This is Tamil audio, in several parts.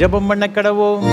ஜெபம் பண்ண கடவோம்.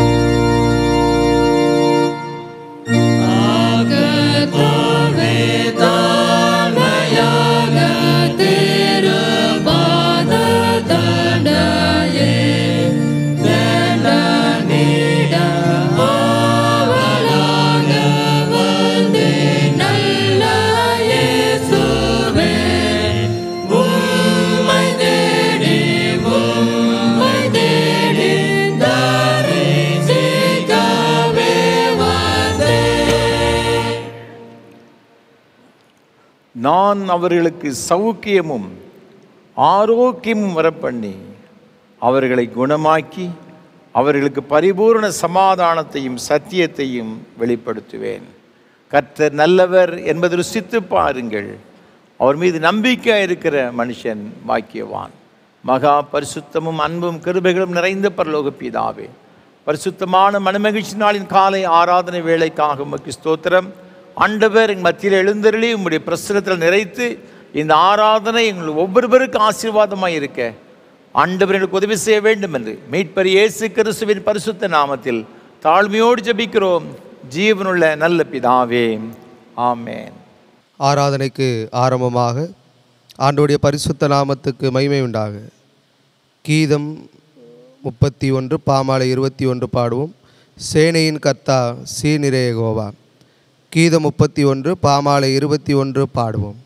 நான் அவர்களுக்கு சௌக்கியமும் ஆரோக்கியமும் வரப்பண்ணி அவர்களை குணமாக்கி அவர்களுக்கு பரிபூர்ண சமாதானத்தையும் சத்தியத்தையும் வெளிப்படுத்துவேன். கர்த்தர் நல்லவர் என்பதை ருசித்து பாருங்கள். அவர் மீது நம்பிக்கை இருக்கிற மனுஷன் பாக்கியவான். மகா பரிசுத்தமும் அன்பும் கிருபைகளும் நிறைந்த பரலோக பிதாவே, பரிசுத்தமான மனமகிழ்ச்சி நாளின் காலை ஆராதனை வேளைக்காக உமக்கு ஸ்தோத்திரம். ஆண்டவர் எங்கள் மத்தியில் எழுந்தருளி உம்முடைய பிரசன்னத்தில் நிறைத்து இந்த ஆராதனை எங்கள் ஒவ்வொருவருக்கு ஆசீர்வாதமாக இருக்க ஆண்டவர் எங்களுக்கு உதவி செய்ய வேண்டும் என்று மீட்பர் இயேசு கிறிஸ்துவின் பரிசுத்த நாமத்தில் தாழ்மையோடு ஜெபிக்கிறோம் ஜீவனுள்ள நல்ல பிதாவே, ஆமென். ஆராதனைக்கு ஆரம்பமாக ஆண்டவருடைய பரிசுத்த நாமத்துக்கு மகிமை உண்டாக. கீதம் 31 பாமாலை 21 பாடுவோம். சேனையின் கர்த்தா சீனிரே யெகோவா. கீதம் 31 பாமாலை 21 பாடுவோம்.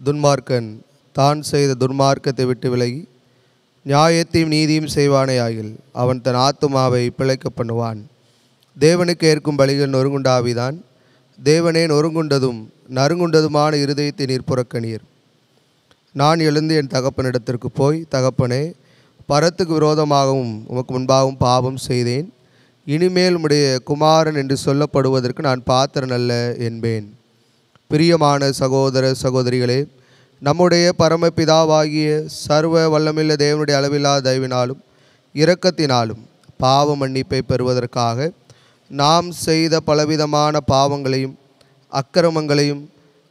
துன்மார்க்கன் தான் செய்த துன்மார்க்கத்தை விட்டு விலகி நியாயத்தையும் நீதியும் செய்வானே ஆகில் அவன் தன் ஆத்துமாவை பிழைக்க பண்ணுவான். தேவனுக்கு ஏற்கும் பலிகள் நொறுங்குண்டாவிதான். தேவனே நொறுங்குண்டதும் நறுங்குண்டதுமான இருதயத்தை நீர் புறக்கணீர். நான் எழுந்து என் தகப்பனிடத்திற்கு போய், தகப்பனே, பரத்துக்கு விரோதமாகவும் உமக்கு முன்பாகவும் பாவம் செய்தேன். இனிமேல் உம்முடைய குமாரன் என்று சொல்லப்படுவதற்கு நான் பாத்திரன் அல்ல என்பேன். பிரியமான சகோதர சகோதரிகளே, நம்முடைய பரமபிதாவாகிய சர்வ வல்லமையுள்ள தேவனுடைய அளவில்லா தயவினாலும் இரக்கத்தினாலும் பாவ மன்னிப்பை பெறுவதற்காக நாம் செய்த பலவிதமான பாவங்களையும் அக்கிரமங்களையும்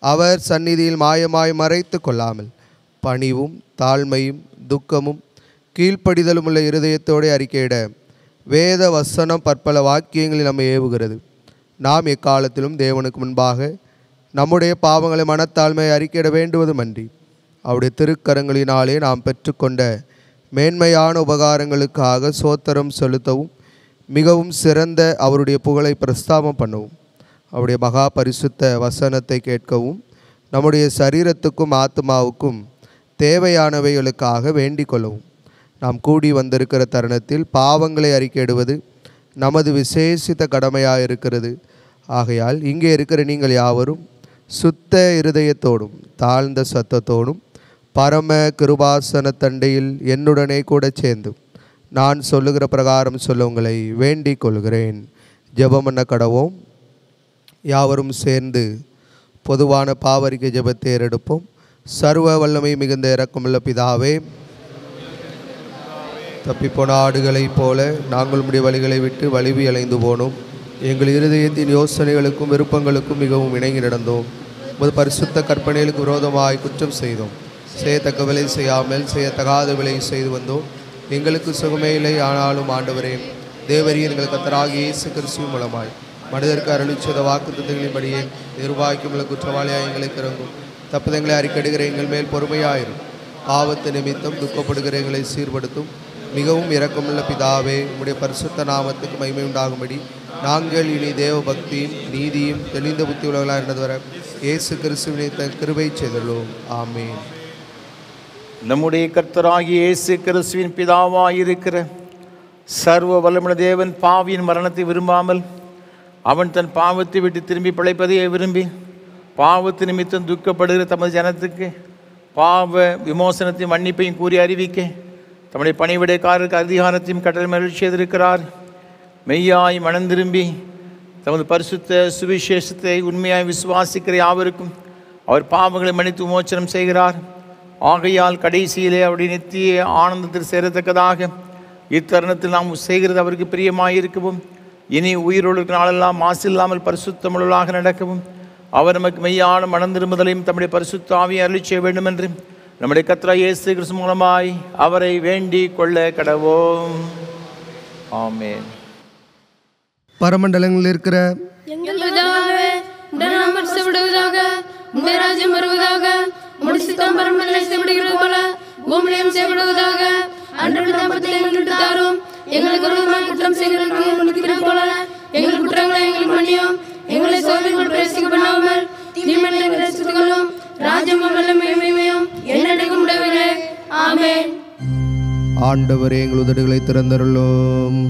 அவர் சந்நிதியில் மாயமாய் மறைத்து கொள்ளாமல் பணிவும் தாழ்மையும் துக்கமும் கீழ்ப்படிதலும் உள்ள இருதயத்தோடு அறிக்கையிட வேத வசனம் பற்பல வாக்கியங்களில் நம்மை ஏவுகிறது. நாம் எக்காலத்திலும் தேவனுக்கு முன்பாக நம்முடைய பாவங்களை மனத்தாழ்மையை அறிக்கையிட வேண்டுவதுமன்றி அவருடைய திருக்கரங்களினாலே நாம் பெற்றுக்கொண்ட மேன்மையான உபகாரங்களுக்காக சோத்திரம் செலுத்தவும் மிகவும் சிறந்த அவருடைய புகழை பிரஸ்தாபம் பண்ணவும் அவருடைய மகா பரிசுத்த வசனத்தை கேட்கவும் நம்முடைய சரீரத்துக்கும் ஆத்மாவுக்கும் தேவையானவைகளுக்காக வேண்டிக் கொள்ளவும் நாம் கூடி வந்திருக்கிற தருணத்தில் பாவங்களை அறிக்கையிடுவது நமது விசேஷித்த கடமையாக இருக்கிறது. ஆகையால் இங்கே இருக்கிற நீங்கள் யாவரும் சுத்த இருதயத்தோடும் தாழ்ந்த சத்தத்தோடும் பரம கிருபாசன தண்டையில் என்னுடனே கூட சேர்ந்து நான் சொல்லுகிற பிரகாரம் சொல்ல உங்களை வேண்டிக் கொள்கிறேன். ஜெபம் பண்ண கடவோம். யாவரும் சேர்ந்து பொதுவான பாவரிக்கை ஜெபத்தை ஏறெடுப்போம். சர்வ வல்லமை மிகுந்த இரக்கமுள்ள பிதாவே, தப்பிப்போன ஆடுகளைப் போல நாங்கள் உம்முடைய வழிகளை விட்டு வலிவி அலைந்து போனோம். எங்கள் இருதயத்தின் யோசனைகளுக்கும் விருப்பங்களுக்கும் மிகவும் இணங்கி நடந்தோம். உமது பரிசுத்த கற்பனைகளுக்கு விரோதமாய் குற்றம் செய்தோம். செய்யத்தக்க விலை செய்யாமல் செய்யத்தகாத விலை செய்து வந்தோம். எங்களுக்கு சுகமே இல்லை. ஆனாலும் ஆண்டவரே, தேவரீர் எங்கள் கர்த்தராகிய இயேசு கிறிஸ்து மூலமாய் மனிதருக்கு அருளிச்சத வாக்குத்தத்தங்களின்படியே நிர்வாகிக்குள்ள குற்றவாளியாக எங்களுக்கு இறங்கும். தப்புதங்களை அறிக்கடுகிற எங்கள் மேல் பொறுமையாயிரும். ஆபத்து நிமித்தம் துக்கப்படுகிற எங்களை சீர்படுத்தும். மிகவும் இரக்கமுள்ள பிதாவே, உம்முடைய பரிசுத்த நாமத்துக்கு மகிமை உண்டாகும்படி நாங்கள் இனி தேவ பக்தியும் நீதியும் தெளிந்த புத்தி உலகளாக இருந்தது வர இயேசு கிறிஸ்துவினை தன் கிருபை செய்துள்ளோம். ஆமீன். நம்முடைய கர்த்தராகிய இயேசு கிறிஸ்துவின் பிதாவாயிருக்கிற சர்வ வல்லமுள்ள தேவன் பாவியின் மரணத்தை விரும்பாமல் அவன் தன் பாவத்தை விட்டு திரும்பி பிழைப்பதையே விரும்பி பாவத்து நிமித்தம் துக்கப்படுகிற தமது ஜனத்துக்கு பாவ விமோசனத்தையும் மன்னிப்பையும் கூறி அறிவிக்க தம்முடைய பணிவிடைக்காரருக்கு அதிகாரத்தையும் கட்டளை மகிழ்ச்சி செய்திருக்கிறார். மெய்யாய் மனம் திரும்பி தமது பரிசுத்த சுவிசேஷத்தை உண்மையாய் விசுவாசிக்கிற யாவருக்கும் அவர் பாவங்களை மன்னித்து விமோசனம் செய்கிறார். ஆகையால் கடைசியிலே அவருடைய நித்திய ஆனந்தத்தில் சேரத்தக்கதாக இத்தருணத்தில் நாம் செய்கிறது அவருக்கு பிரியமாயிருக்கவும் இனி உயிரோடு நாளெல்லாம் மாசில்லாமல் பரிசுத்தமுள்ளவர்களாக நடக்கவும் அவர் நமக்கு மெய்யான மனம் திரும்புதலையும் தம்முடைய பரிசுத்த ஆவியை அருளி செய்ய வேண்டும் என்று நம்முடைய கர்த்தராகிய இயேசு கிறிஸ்து மூலமாய் அவரை வேண்டிக் கொள்ள கடவோம். ஆமென். பரமண்டலங்களில் இருக்கிற எங்கள் பிதாவே, உம்முடைய நாமம் பரிசுத்தப்படுவதாக, உம்முடைய ராஜ்யம் வருவதாக, உம்முடைய சித்தம் பரமண்டலங்களில் செய்யப்படுகிறது போல பூமியிலும் செய்யப்படுவதாக. அன்றாட தாபத்தை எங்களுக்கு தாரும். எங்களுக்கு விரோதமாய் குற்றம் செய்கிறவர்களுக்கு மன்னிக்கிறது போல எங்கள் குற்றங்களை எங்களுக்கு மன்னியும். எங்களை சோதனைக்குள் பிரவேசிக்க பண்ணாமல் தீமையிலிருந்து ரட்சித்துக் கொள்ளும். ராஜ்யமும் வல்லமையும் மகிமையும் என்னைக்கும் உடையவரே. ஆமென். ஆண்டவரே, எங்கள் உதடுகளை திறந்தருளும்.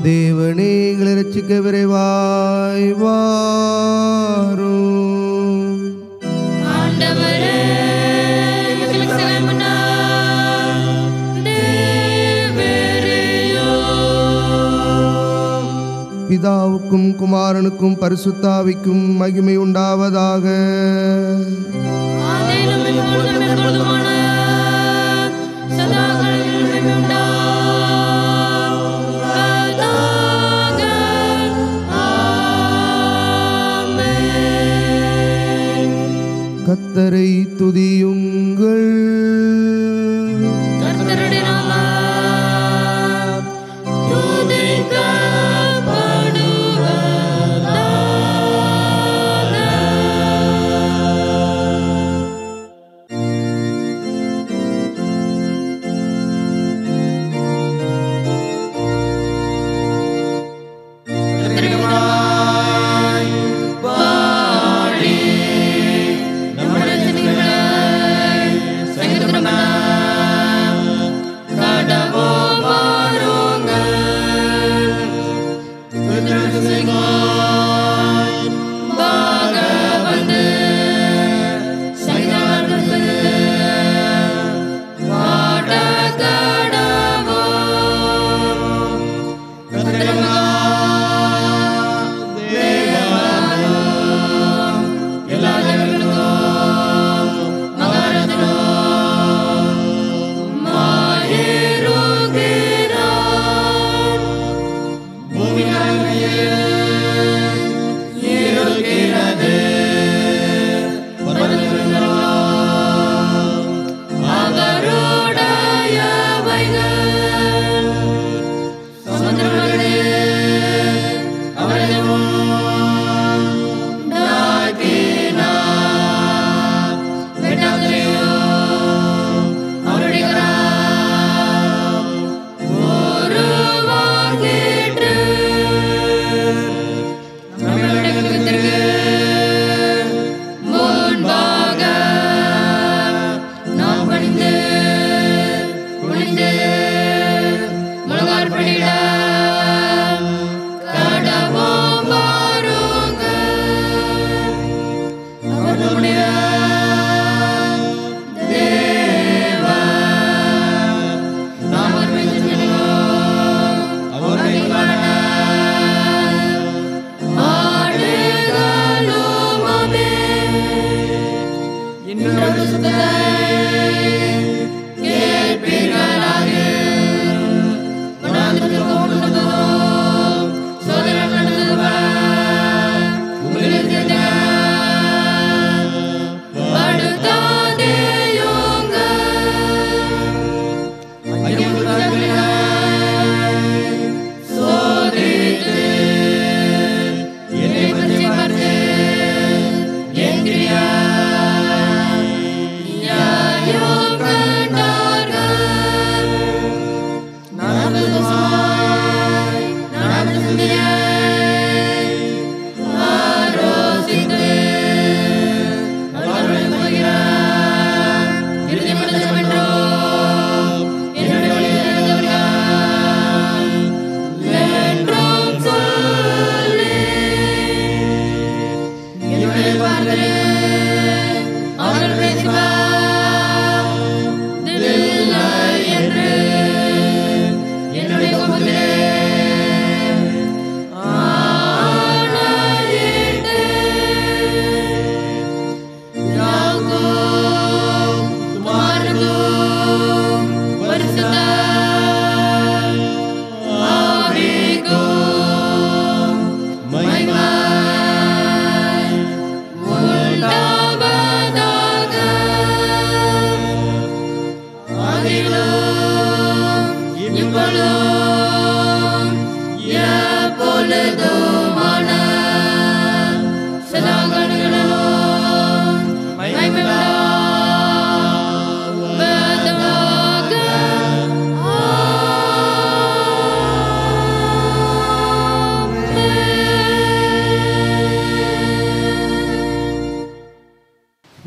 தேவனே, எங்களை ரட்சிக்க விரைவாய் வாரும். ஆண்டவரே, எங்களுக்கு சகாயம் பண்ண தேவரேயோ. பிதாவுக்கும் குமாரனுக்கும் பரிசுத்தாவிக்கும் மகிமை உண்டாவதாக. ஆதியிலும் இப்பொழுதும் எப்பொழுதுமான சதாகாலங்களிலும் மகிமை உண்டாவதாக. கர்த்தரை துதியுங்கள். கர்த்தருடைய நாமம் துதிக்கப்படுவதாக.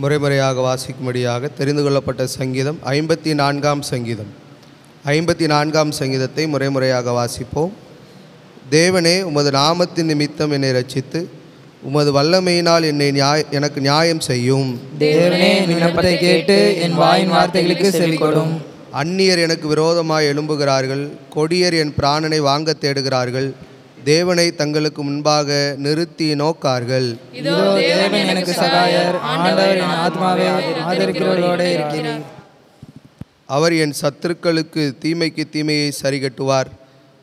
முறைமுறையாக வாசிக்கும்படியாக தெரிந்து கொள்ளப்பட்ட சங்கீதம் 54ஆம் சங்கீதம். 54ஆம் சங்கீதத்தை முறைமுறையாக வாசிப்போம். தேவனே, உமது நாமத்தின் நிமித்தம் என்னை ரட்சித்து உமது வல்லமையினால் எனக்கு நியாயம் செய்யும். தேவனே, விண்ணப்பத்தை கேட்டு என் வாயின் வார்த்தைகளுக்கு செவிகொடும். அந்நியர் எனக்கு விரோதமாய் எழும்புகிறார்கள், கொடியர் என் பிராணனை வாங்க தேடுகிறார்கள். தேவனை தங்களுக்கு முன்பாக நிறுத்தி நோக்கார்கள். இதோ தேவன் எனக்கு சகாயர், ஆண்டவர் என் ஆத்மாவை ஆதரிக்கிறவர்களோடு இருக்கிறார். அவர் என் சத்துருக்களுக்கு தீமைக்கு தீமையை சரிகட்டுவார்.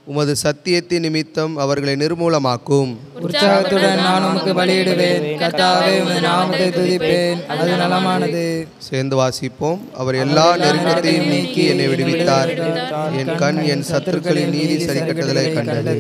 உமது சத்தியத்தின் நிமித்தம் அவர்களை நிர்மூலமாக்கும். உற்சாகத்துடன் நான் உமக்கு பலியிடுவேன். கர்த்தாவே, உமது நாமத்தை துதிப்பேன், அது நலமானது. சேர்ந்து வாசிப்போம். அவர் எல்லா நெருக்கத்தையும் நீக்கி என்னை விடுவித்தார். என் கண் என் சத்துருக்களின் நீதி சரிகட்டுதலை கண்டது.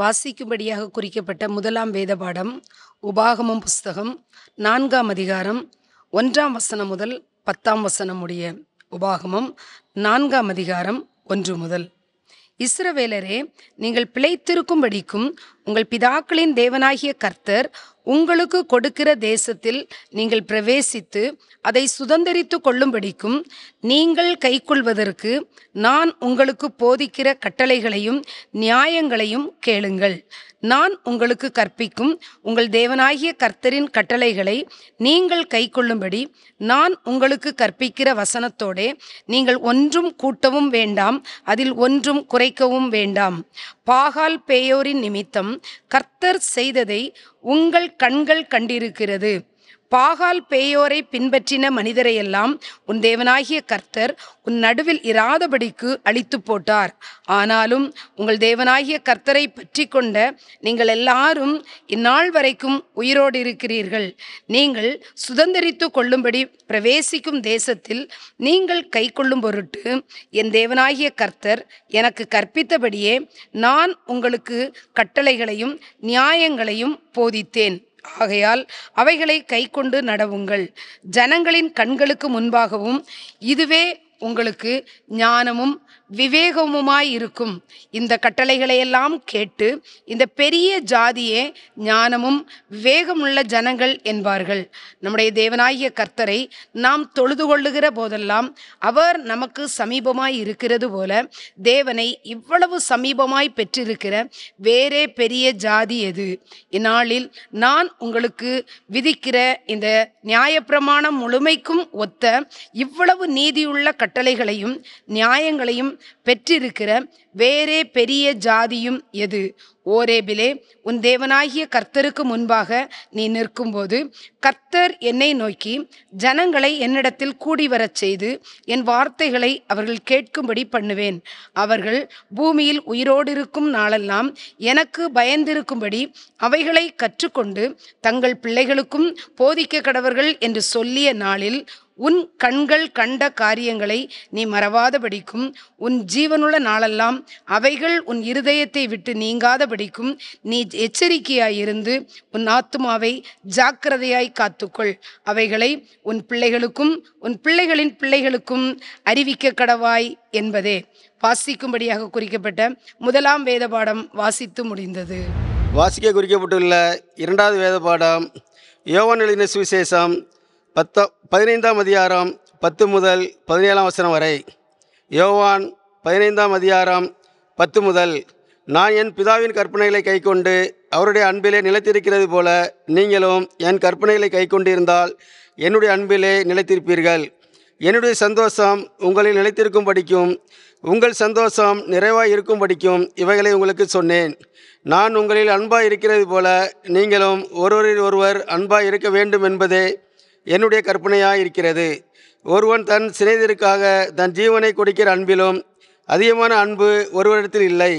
வாசிக்கும்படியாக குறிக்கப்பட்ட முதலாம் வேத பாடம் உபாகமம் புஸ்தகம் 4ஆம் அதிகாரம் 1ஆம் வசனம் முதல் 10ஆம் வசனம் உடைய. உபாகமம் 4ஆம் அதிகாரம் 1 முதல். இஸ்ரவேலரே, நீங்கள் பிழைத்திருக்கும்படிக்கும் உங்கள் பிதாக்களின் தேவனாகிய கர்த்தர் உங்களுக்கு கொடுக்கிற தேசத்தில் நீங்கள் பிரவேசித்து அதை சுதந்தரித்து கொள்ளும்படிக்கும் நீங்கள் கைக்கொள்வதற்கு நான் உங்களுக்கு போதிக்கிற கட்டளைகளையும் நியாயங்களையும் கேளுங்கள். நான் உங்களுக்கு கற்பிக்கும் உங்கள் தேவனாகிய கர்த்தரின் கட்டளைகளை நீங்கள் கைக்கொள்ளும்படி நான் உங்களுக்கு கற்பிக்கிற வசனத்தோடே நீங்கள் ஒன்றும் கூட்டவும் வேண்டாம், அதில் ஒன்றும் குறைக்கவும் வேண்டாம். பாகால் பேயோரின் நிமித்தம் கர்த்தர் செய்ததை உங்கள் கண்கள் கண்டிருக்கிறது. பாகால் பேயோரை பின்பற்றின மனிதரையெல்லாம் உன் தேவனாகிய கர்த்தர் உன் நடுவில் இராதபடிக்கு அழித்து போட்டார். ஆனாலும் உங்கள் தேவனாகிய கர்த்தரை பற்றி கொண்ட நீங்கள் எல்லாரும் இந்நாள் வரைக்கும் உயிரோடு இருக்கிறீர்கள். நீங்கள் சுதந்தரித்து கொள்ளும்படி பிரவேசிக்கும் தேசத்தில் நீங்கள் கை கொள்ளும் பொருட்டு என் தேவனாகிய கர்த்தர் எனக்கு கற்பித்தபடியே நான் உங்களுக்கு கட்டளைகளையும் நியாயங்களையும் போதித்தேன். ஆகையால் அவைகளை கைக்கொண்டு நடவுங்கள். ஜனங்களின் கண்களுக்கு முன்பாகவும் இதுவே உங்களுக்கு ஞானமும் விவேகமுமாயிருக்கும். இந்த கட்டளைகளையெல்லாம் கேட்டு இந்த பெரிய ஜாதியே ஞானமும் விவேகமுள்ள ஜனங்கள் என்பார்கள். நம்முடைய தேவனாகிய கர்த்தரை நாம் தொழுது கொள்ளுகிற போதெல்லாம் அவர் நமக்கு சமீபமாய் இருக்கிறது போல தேவனை இவ்வளவு சமீபமாய் பெற்றிருக்கிற வேறே பெரிய ஜாதி எது? இந்நாளில் நான் உங்களுக்கு விதிக்கிற இந்த நியாயப்பிரமாணம் முழுமைக்கும் ஒத்த இவ்வளவு நீதியுள்ள கட்டளைகளையும் நியாயங்களையும் பெற்றிருக்கிற வேறே பெரிய ஜாதியும் எது? ஓரேபிலே உன் தேவனாகிய கர்த்தருக்கு முன்பாக நீ நிற்கும்போது கர்த்தர் என்னை நோக்கி ஜனங்களை என்னிடத்தில் கூடி வரச் செய்து என் வார்த்தைகளை அவர்கள் கேட்கும்படி பண்ணுவேன். அவர்கள் பூமியில் உயிரோடு இருக்கும் நாளெல்லாம் எனக்கு பயந்திருக்கும்படி அவைகளை கற்றுக்கொண்டு தங்கள் பிள்ளைகளுக்கும் போதிக்க கடவர்கள் என்று சொல்லிய நாளில் உன் கண்கள் கண்ட காரியங்களை நீ மறவாதபடிக்கும் உன் ஜீவனுள்ள நாளெல்லாம் அவைகள் உன் இருதயத்தை விட்டு நீங்காதபடிக்கும் நீ எச்சரிக்கையாயிருந்து உன் ஆத்துமாவை ஜாக்கிரதையாய் காத்துக்கொள். அவைகளை உன் பிள்ளைகளுக்கும் உன் பிள்ளைகளின் பிள்ளைகளுக்கும் அறிவிக்க கடவாய் என்பதே. வாசிக்கும்படியாக குறிக்கப்பட்ட முதலாம் வேத பாடம் வாசித்து முடிந்தது. வாசிக்க குறிக்கப்பட்டுள்ள இரண்டாவது வேத பாடம் யோவான் எழுதின சுவிசேஷம் 15ஆம் அதிகாரம் 10 முதல் 17ஆம் வசனம் வரை. யோவான் 15ஆம் அதிகாரம் 10 முதல். நான் என் பிதாவின் கற்பனைகளை கைக்கொண்டு அவருடைய அன்பிலே நிலைத்திருக்கிறது போல நீங்களும் என் கற்பனைகளை கைக்கொண்டிருந்தால் என்னுடைய அன்பிலே நிலைத்திருப்பீர்கள். என்னுடைய சந்தோஷம் உங்களில் நிலைத்திருக்கும் படிக்கும் உங்கள் சந்தோஷம் நிறைவாய் இருக்கும் படிக்கும் இவைகளை உங்களுக்கு சொன்னேன். நான் உங்களில் அன்பாய் இருக்கிறது போல நீங்களும் ஒருவரில் ஒருவர் அன்பாய் இருக்க வேண்டும் என்பதே என்னுடைய கற்பனையாக இருக்கிறது. ஒருவன் தன் சிநேகிதருக்காக தன் ஜீவனை கொடுக்கிற அன்பிலும் அதிகமான அன்பு ஒருவரிடத்தில் இல்லை.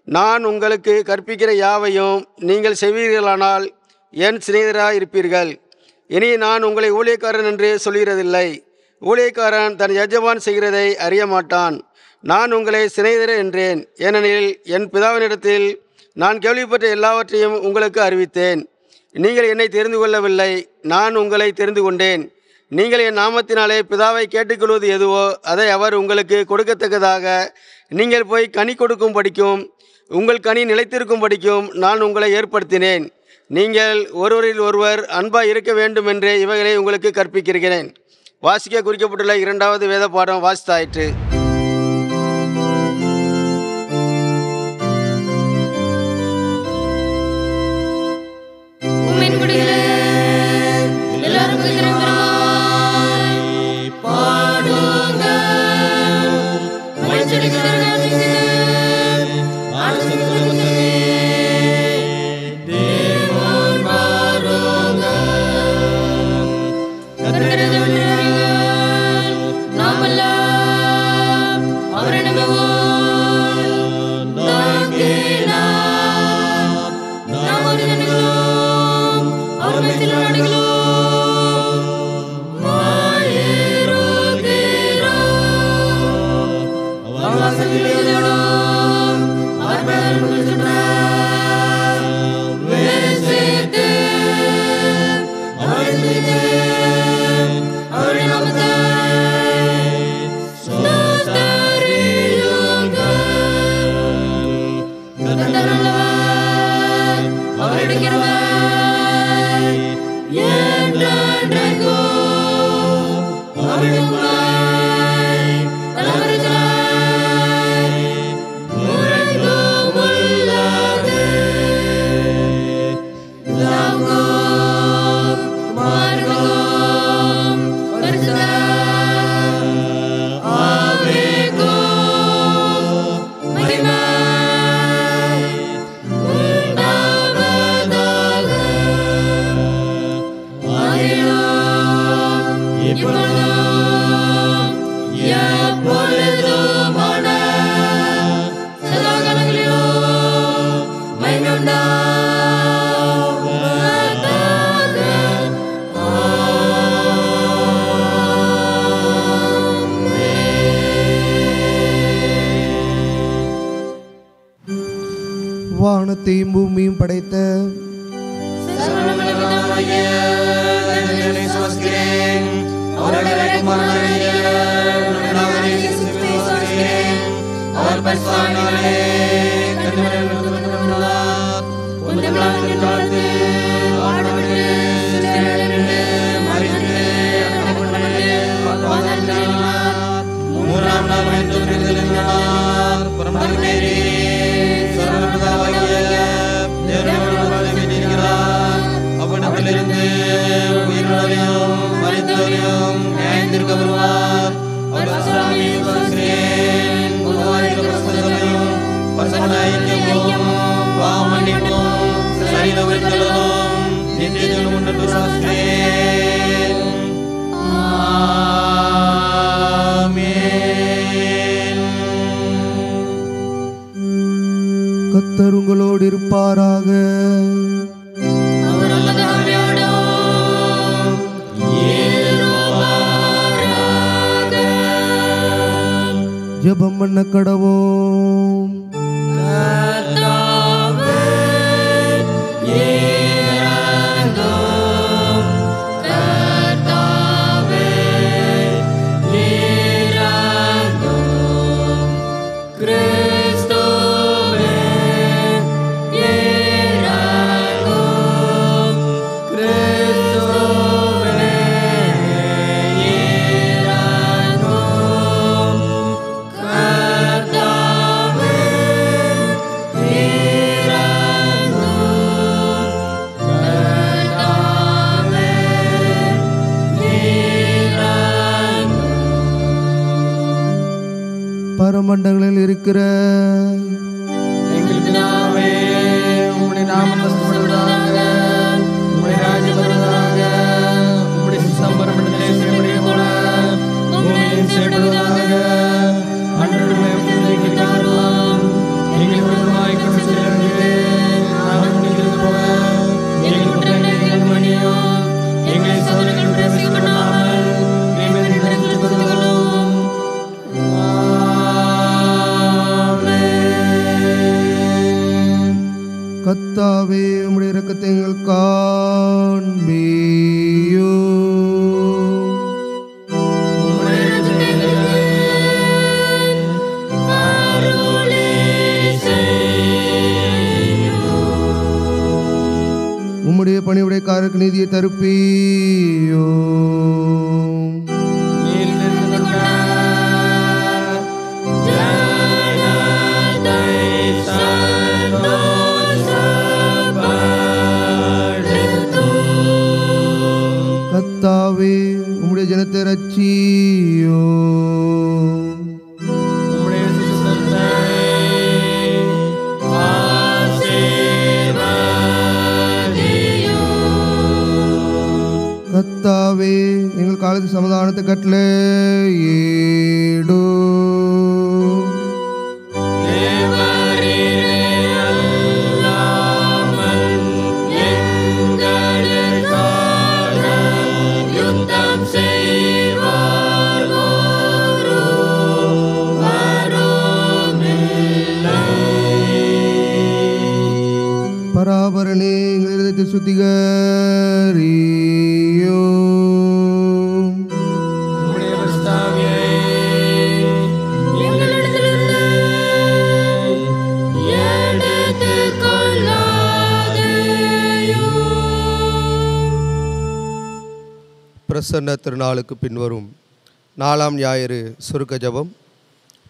நான் உங்களுக்கு கற்பிக்கிற யாவையும் நீங்கள் செய்வீர்களானால் என் சிநேகிதராக இருப்பீர்கள். இனி நான் உங்களை ஊழியக்காரன் என்று சொல்கிறதில்லை. ஊழியக்காரன் தன் எஜமான் செய்கிறதை அறிய மாட்டான். நான் உங்களை சிநேகிதர் என்றேன், ஏனெனில் என் பிதாவினிடத்தில் நான் கேள்விப்பட்ட எல்லாவற்றையும் உங்களுக்கு அறிவித்தேன். நீங்கள் என்னை தெரிந்து கொள்ளவில்லை, நான் உங்களை தெரிந்து கொண்டேன். நீங்கள் என் நாமத்தினாலே பிதாவை கேட்டுக்கொள்வது எதுவோ அதை அவர் உங்களுக்கு கொடுக்கத்தக்கதாக நீங்கள் போய் கனி கொடுக்கும் படிக்கும் உங்கள் கனி நிலைத்திருக்கும் படிக்கும் நான் உங்களை ஏற்படுத்தினேன். நீங்கள் ஒருவரில் ஒருவர் அன்பாக இருக்க வேண்டும் என்றே இவைகளை உங்களுக்கு கற்பிக்கிறேன். வாசிக்க குறிக்கப்பட்டுள்ள 2வது வேத பாடம் வாசித்தாயிற்று. வானத்தையும் பூமியும் படைத்த கர்த்தர் உங்களோடு இருப்பாராக. ஜெபம் பண்ண கடவோம். பரமண்டங்களில் இருக்கிற எங்கள் பிதாவே, உம்முடைய நாமம் மகிமைப்படுவதாக, உம்முடைய ராஜ்யம் வருவதாக, உம்முடைய சித்தம் எங்களுக்கு நீதியை தருப்பீயோ. கர்த்தாவே உம்முடைய ஜனத்தை ரட்சியோ. கர்த்தாவே எங்கள் காலத்து சமாதானத்தை கட்டளையிடு. பராபரனே எங்கள் இதயத்தை சுத்திகரியோ. பிரசன்ன திருநாளுக்கு பின்வரும் 4ஆம் ஞாயிறு சுருக்க ஜெபம்.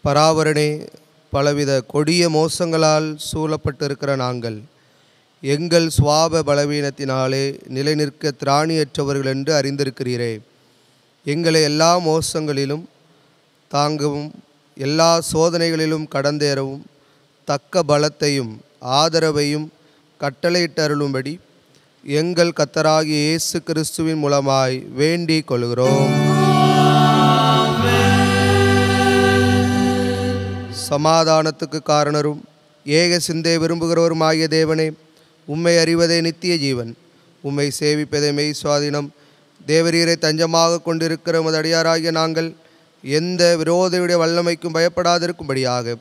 பராபரனே, பலவித கொடிய மோசங்களால் சூழப்பட்டிருக்கிற நாங்கள் எங்கள் சுவாப பலவீனத்தினாலே நிலை நிற்க திராணியற்றவர்கள் என்று அறிந்திருக்கிறீரே. எங்களை எல்லா மோசங்களிலும் தாங்கவும் எல்லா சோதனைகளிலும் கடந்தேறவும் தக்க பலத்தையும் ஆதரவையும் கட்டளையிட்டருளும்படி எங்கள் கர்த்தராகிய இயேசு கிறிஸ்துவின் மூலமாய் வேண்டிக் கொள்கிறோம். சமாதானத்துக்கு காரணரும் ஏக சிந்தை விரும்புகிறவருமாகிய தேவனே, உம்மை அறிவதே நித்திய ஜீவன், உம்மை சேவிப்பதே மெய் சுவாதீனம். தேவரீரை தஞ்சமாக கொண்டிருக்கிற உமது அடியாராகிய நாங்கள் எந்த விரோதியுடைய வல்லமைக்கும் பயப்படாதிருக்கும்படியாக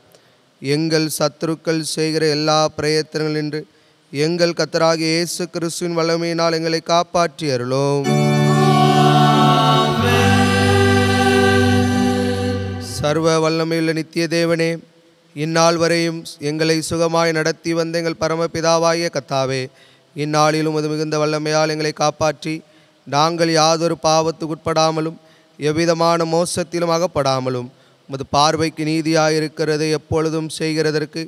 எங்கள் சத்துருக்கள் செய்கிற எல்லா பிரயத்தனங்களின்று எங்கள் கர்த்தராகிய இயேசு கிறிஸ்துவின் வல்லமையினால் எங்களை காப்பாற்றி அருளோம். சர்வ வல்லமையுள்ள நித்திய தேவனே, இந்நாள் வரையும் எங்களை சுகமாய் நடத்தி வந்த எங்கள் பரமபிதாவாகிய கர்த்தாவே, இந்நாளிலும் அது மிகுந்த வல்லமையால் எங்களை காப்பாற்றி நாங்கள் யாதொரு பாவத்துக்குட்படாமலும் எவ்விதமான மோசத்திலும் அகப்படாமலும் உமது பார்வைக்கு நீதியாயிருக்கிறது எப்பொழுதும் செய்கிறதற்கு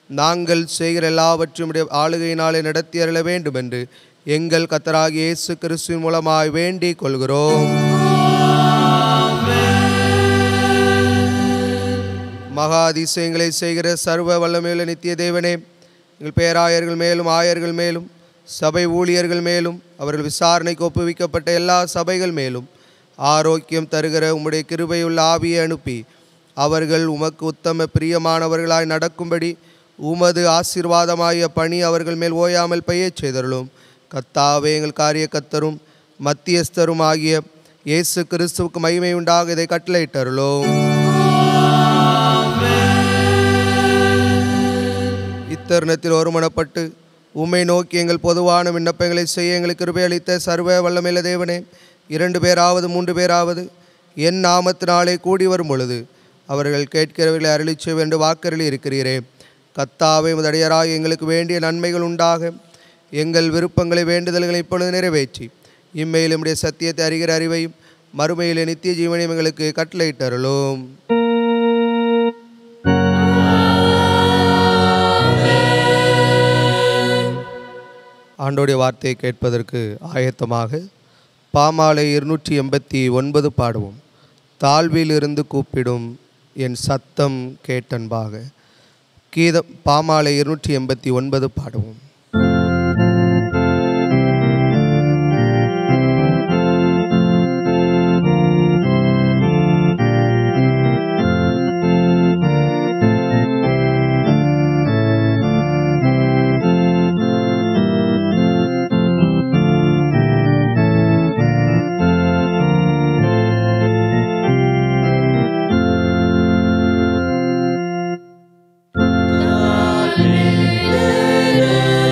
நாங்கள் செய்கிற எல்லாவற்றையும் ஆளுகையினாலே நடத்தி அருள வேண்டும் என்று எங்கள் கர்த்தராகிய இயேசு கிறிஸ்துவின் மூலமாய் வேண்டிக் கொள்கிறோம். மகா அதிசயங்களை செய்கிற சர்வ வல்லமையுள்ள நித்திய தேவனே, எங்கள் பேராயர்கள் மேலும் ஆயர்கள் மேலும் சபை ஊழியர்கள் மேலும் அவர்கள் விசாரணைக்கு ஒப்புவிக்கப்பட்ட எல்லா சபைகள் மேலும் ஆரோக்கியம் தருகிற உம்முடைய கிருபையுள்ள ஆவியை அனுப்பி அவர்கள் உமக்கு உத்தம பிரியமானவர்களாய் நடக்கும்படி உமது ஆசீர்வாதமாகிய பணி அவர்கள் மேல் ஓயாமல் பெய்யச் செய்தருளும். கர்த்தாவே, எங்கள் காரிய கர்த்தரும் மத்தியஸ்தரும் ஆகிய இயேசு கிறிஸ்துவுக்கு மகிமை உண்டாக இதை கட்டளையிட்டருளும். இத்தருணத்தில் ஒருமனப்பட்டு உம்மை நோக்கி எங்கள் பொதுவான விண்ணப்பங்களை செய்ய எங்களுக்கு கிருபை அளித்த சர்வ வல்லமையுள்ள தேவனே, 2 பேராவது 3 பேராவது என் நாமத்தினாலே கூடி வரும் பொழுது அவர்கள் கேட்கிறவர்களை அருளிச் செய்ய என்று வாக்கருளி இருக்கிறீரே. கர்த்தாவே, உமது அடியாராக எங்களுக்கு வேண்டிய நன்மைகள் உண்டாக எங்கள் விருப்பங்களை வேண்டுதல்களை இப்பொழுது நிறைவேற்றி இம்மையில் நம்முடைய சத்தியத்தை அறிகிற அறிவையும் மறுமையிலே நித்திய ஜீவனையும் எங்களுக்கு கட்டளையிட்டருளும். ஆண்டோடைய வார்த்தையை கேட்பதற்கு ஆயத்தமாக பாமாலை 289 பாடுவோம். தாழ்விலிருந்து கூப்பிடும் என் சத்தம் கேட்டன்பாக. கீதம் பாமாலை 289 பாடுவோம். தாழ்விலிருந்து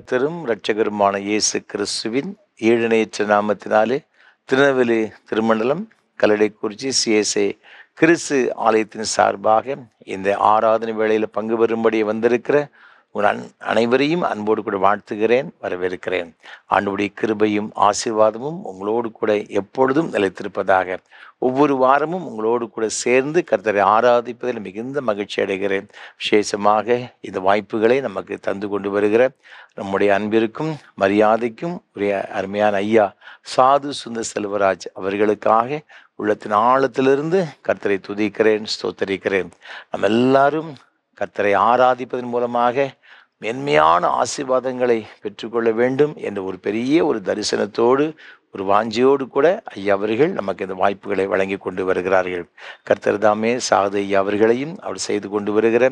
கர்த்தரும் இரட்சகருமான இயேசு கிறிஸ்துவின் ஈழநேற்ற நாமத்தினாலே திருநெல்வேலி திருமண்டலம் கல்லடைக்குறிச்சி CSA கிறிஸ்து ஆலயத்தின் சார்பாக இந்த ஆராதனை வேளையில் பங்கு பெறும்படி வந்திருக்கிற அனைவரையும் அன்போடு கூட வாழ்த்துகிறேன், வரவேற்கிறேன். ஆண்டவருடைய கிருபையும் ஆசீர்வாதமும் உங்களோடு கூட எப்பொழுதும் நிலைத்திருப்பதாக. ஒவ்வொரு வாரமும் உங்களோடு கூட சேர்ந்து கர்த்தரை ஆராதிப்பதில் மிகுந்த மகிழ்ச்சி அடைகிறேன். விசேஷமாக இந்த வாய்ப்புகளை நமக்கு தந்து கொண்டு வருகிற நம்முடைய அன்பிற்கும் மரியாதைக்கும் உரிய அருமையான ஐயா சாது சுந்தர் செல்வராஜ் அவர்களுக்காக உள்ளத்தின் ஆழத்திலிருந்து கர்த்தரை துதிக்கிறேன், ஸ்தோத்தரிக்கிறேன். நம்ம எல்லாரும் கர்த்தரை ஆராதிப்பதன் மூலமாக மென்மையான ஆசீர்வாதங்களை பெற்றுக்கொள்ள வேண்டும் என்ற ஒரு பெரிய தரிசனத்தோடு ஒரு வாஞ்சியோடு கூட ஐயா அவர்கள் நமக்கு இந்த வாய்ப்புகளை வழங்கி கொண்டு வருகிறார்கள். கர்த்தர் தாமே சாது ஐயா அவர்களையும் அவர் செய்து கொண்டு வருகிற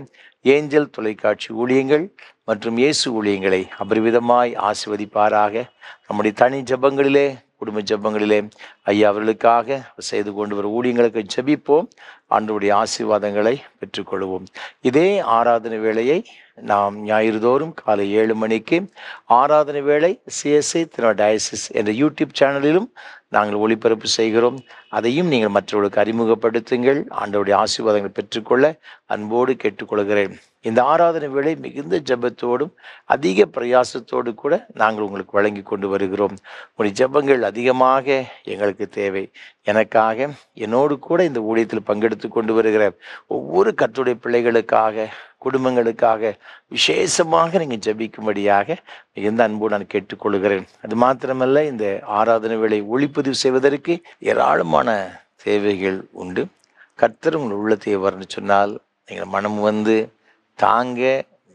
ஏஞ்சல் தொலைக்காட்சி ஊழியங்கள் மற்றும் இயேசு ஊழியங்களை அபரிவிதமாய் ஆசீர்வதிப்பாராக. நம்முடைய தனி ஜபங்களிலே, குடும்ப ஜபங்களிலே ஐயா அவர்களுக்காக செய்து கொண்டு வரும் ஊழியங்களுக்கு ஜபிப்போம், ஆண்டவருடைய ஆசீர்வாதங்களை பெற்றுக்கொள்வோம். இதே ஆராதனை வேளையை நாம் ஞாயிறுதோறும் காலை 7 மணிக்கு ஆராதனை வேளை CSA டயசிஸ் என்ற யூடியூப் சேனலிலும் நாங்கள் ஒளிபரப்பு செய்கிறோம். அதையும் நீங்கள் மற்றவர்களுக்கு அறிமுகப்படுத்துங்கள். ஆண்டவருடைய ஆசீர்வாதங்களை பெற்றுக்கொள்ள அன்போடு கேட்டுக்கொள்கிறேன். இந்த ஆராதனை வேளை மிகுந்த ஜபத்தோடும் அதிக பிரயாசத்தோடு கூட நாங்கள் உங்களுக்கு வழங்கி கொண்டு வருகிறோம். உங்களுடைய ஜபங்கள் அதிகமாக எங்களுக்கு தேவை. எனக்காக, என்னோடு கூட இந்த ஊழியத்தில் பங்கெடுத்து கொண்டு வருகிற ஒவ்வொரு கர்த்தருடைய பிள்ளைகளுக்காக, குடும்பங்களுக்காக விசேஷமாக நீங்கள் ஜபிக்கும்படியாக மிகுந்த அன்போடு நான் கேட்டுக்கொள்கிறேன். அது மாத்திரமல்ல, இந்த ஆராதனை வேளை ஒளிப்பதிவு செய்வதற்கு ஏராளமான தேவைகள் உண்டு. கர்த்தர் உங்கள் உள்ளத்தை வரணும்னு சொன்னால் நீங்கள் மனம் வந்து தாங்க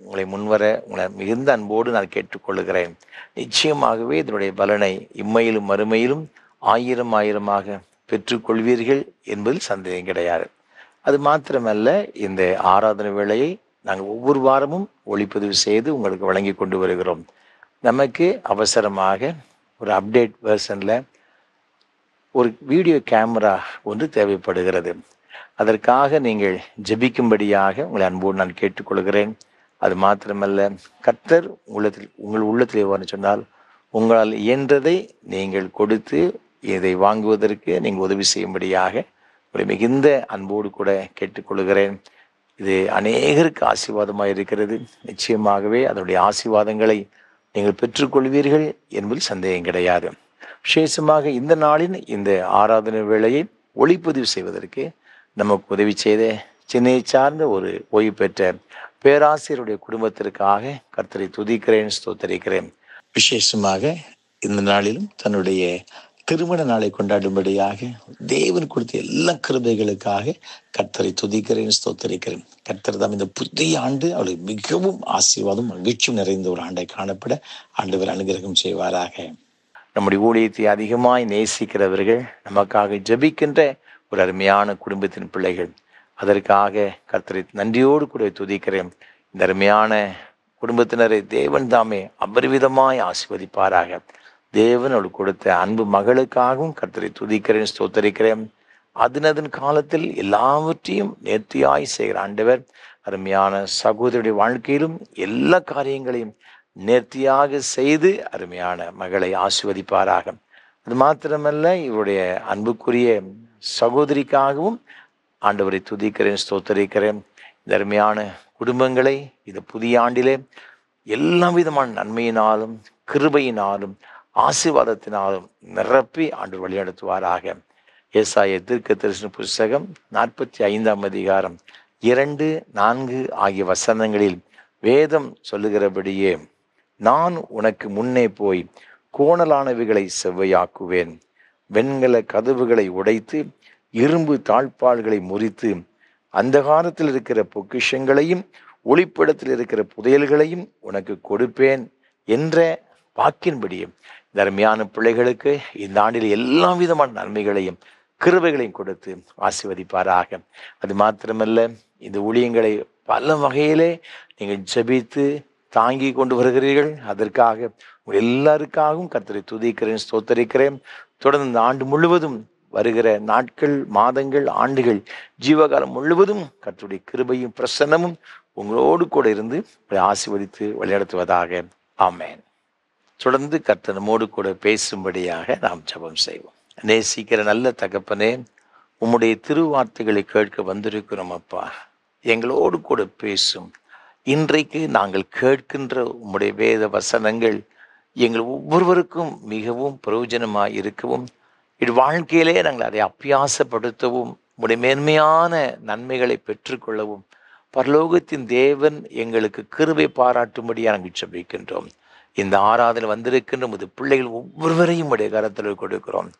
உங்களை முன்வர உங்களை மிகுந்த அன்போடு நான் கேட்டுக்கொள்கிறேன். நிச்சயமாகவே இதனுடைய பலனை இம்மையிலும் மறுமையிலும் ஆயிரமாக பெற்றுக்கொள்வீர்கள் என்பதில் சந்தேகம் கிடையாது. அது மாத்திரமல்ல, இந்த ஆராதனை வேளையை நாங்கள் ஒவ்வொரு வாரமும் ஒளிப்பதிவு செய்து உங்களுக்கு வழங்கி கொண்டு வருகிறோம். நமக்கு அவசரமாக ஒரு அப்டேட் வெர்ஷனில் ஒரு வீடியோ கேமரா ஒன்று தேவைப்படுகிறது. அதற்காக நீங்கள் ஜெபிக்கும்படியாக உங்களை அன்போடு நான் கேட்டுக்கொள்கிறேன். அது மாத்திரமல்ல, கர்த்தர் உங்கள் உள்ளத்தில் எவ்வாறு சொன்னால் உங்களால் இயன்றதை நீங்கள் கொடுத்து இதை வாங்குவதற்கு நீங்கள் உதவி செய்யும்படியாக ஒரு மிகுந்த அன்போடு கூட கேட்டுக்கொள்கிறேன். இது அநேகருக்கு ஆசீர்வாதமாக இருக்கிறது. நிச்சயமாகவே அதனுடைய ஆசீர்வாதங்களை நீங்கள் பெற்றுக்கொள்வீர்கள் என்பதில் சந்தேகம் கிடையாது. விசேஷமாக இந்த நாளின் இந்த ஆராதனை வேளையை ஒளிப்பதிவு செய்வதற்கு நமக்கு உதவி செய்த சென்னையை சார்ந்த ஒரு ஓய்வு பெற்ற பேராசிரியருடைய குடும்பத்திற்காக கர்த்தரை துதிக்கிறேன், ஸ்தோத்தரிக்கிறேன். விசேஷமாக இந்த நாளிலும் தன்னுடைய திருமண நாளை கொண்டாடும்படியாக தேவன் கொடுத்த எல்லா கிருபைகளுக்காக கர்த்தரை துதிக்கிறேன், ஸ்தோத்தரிக்கிறேன். கர்த்தர் தான் இந்த புதிய ஆண்டு அவளுக்கு மிகவும் ஆசீர்வாதம் மகிழ்ச்சியும் நிறைந்த ஒரு ஆண்டை காணப்பட ஆண்டவர் அனுகிரகம் செய்வாராக. நம்முடைய ஊழியத்தை அதிகமாய் நேசிக்கிறவர்கள், நமக்காக ஜெபிக்கின்ற ஒரு அருமையான குடும்பத்தின் பிள்ளைகள், அதற்காக கர்த்தரை நன்றியோடு கூட துதிக்கிறேன். இந்த அருமையான குடும்பத்தினரை தேவன் தாமே அபரிவிதமாய் ஆசீர்வதிப்பாராக. தேவன் அவளுக்கு கொடுத்த அன்பு மகளுக்காகவும் கர்த்தரை துதிக்கிறேன், ஸ்தோத்தரிக்கிறேன். அதன் காலத்தில் எல்லாவற்றையும் நேர்த்தியாய் செய்கிற ஆண்டவர் அருமையான சகோதரருடைய வாழ்க்கையிலும் எல்லா காரியங்களையும் நேர்த்தியாக செய்து அருமையான மகளை ஆசீர்வதிப்பாராக. அது மாத்திரமல்ல, இவருடைய அன்புக்குரிய சகோதரிக்காகவும் ஆண்டவரை துதிக்கிறேன், ஸ்தோத்தரிக்கிறேன். இந்த அருமையான குடும்பங்களை இந்த புதிய ஆண்டிலே எல்லா விதமான நன்மையினாலும் கிருபையினாலும் ஆசீர்வாதத்தினாலும் நிரப்பி ஆண்டவர் வழிநடத்துவாராக. ஏசாயா தீர்க்கதரிசன புஸ்தகம் 45ஆம் அதிகாரம் 2, 4 ஆகிய வசனங்களில் வேதம் சொல்லுகிறபடியே, நான் உனக்கு முன்னே போய் கோணலானவைகளை செவ்வையாக்குவேன், வெண்கல கதவுகளை உடைத்து இரும்பு தாழ்பால்களை முறித்து அந்தகாரத்தில் இருக்கிற பொக்கிஷங்களையும் ஒளிப்பிடத்தில் இருக்கிற புதையல்களையும் உனக்கு கொடுப்பேன் என்ற வாக்கின்படியே இந்த அருமையான பிள்ளைகளுக்கு இந்த ஆண்டில் எல்லா விதமான நன்மைகளையும் கிருபைகளையும் கொடுத்து ஆசீர்வதிப்பாராக. அது மாத்திரமல்ல, இந்த ஊழியங்களை பல வகையிலே நீங்கள் ஜெபித்து தாங்கி கொண்டு வருகிறீர்கள். அதற்காக எல்லாருக்காகவும் கர்த்தரை துதிக்கிறேன், ஸ்தோத்தரிக்கிறேன். தொடர்ந்து இந்த ஆண்டு முழுவதும் வருகிற நாட்கள், மாதங்கள், ஆண்டுகள், ஜீவகாலம் முழுவதும் கர்த்தருடைய கிருபையும் பிரசன்னமும் உங்களோடு கூட இருந்து ஆசீர்வதித்து வழிநடத்துவதாக. ஆமென். தொடர்ந்து கர்த்தர் நம்மோடு கூட பேசும்படியாக நாம் ஜெபம் செய்வோம். நேசிக்கிற நல்ல தகப்பனே, உம்முடைய திருவார்த்தைகளை கேட்க வந்திருக்கிறோம் அப்பா. எங்களோடு கூட பேசும். இன்றைக்கு நாங்கள் கேட்கின்ற உம்முடைய வேத வசனங்கள் எங்கள் ஒவ்வொருவருக்கும் மிகவும் பிரயோஜனமாக இருக்கவும், வாழ்க்கையிலே நாங்கள் அதை அபியாசப்படுத்தவும், உம்முடைய மேன்மையான நன்மைகளை பெற்றுக்கொள்ளவும் பரலோகத்தின் தேவன் எங்களுக்கு கிருபை பாராட்டும்படியாக நாங்கள் ஜெபிக்கின்றோம். இந்த ஆராதனை வந்திருக்கின்ற உமது பிள்ளைகள் ஒவ்வொருவரையும் உடைய கரத்தில் கொடுக்கிறோம்.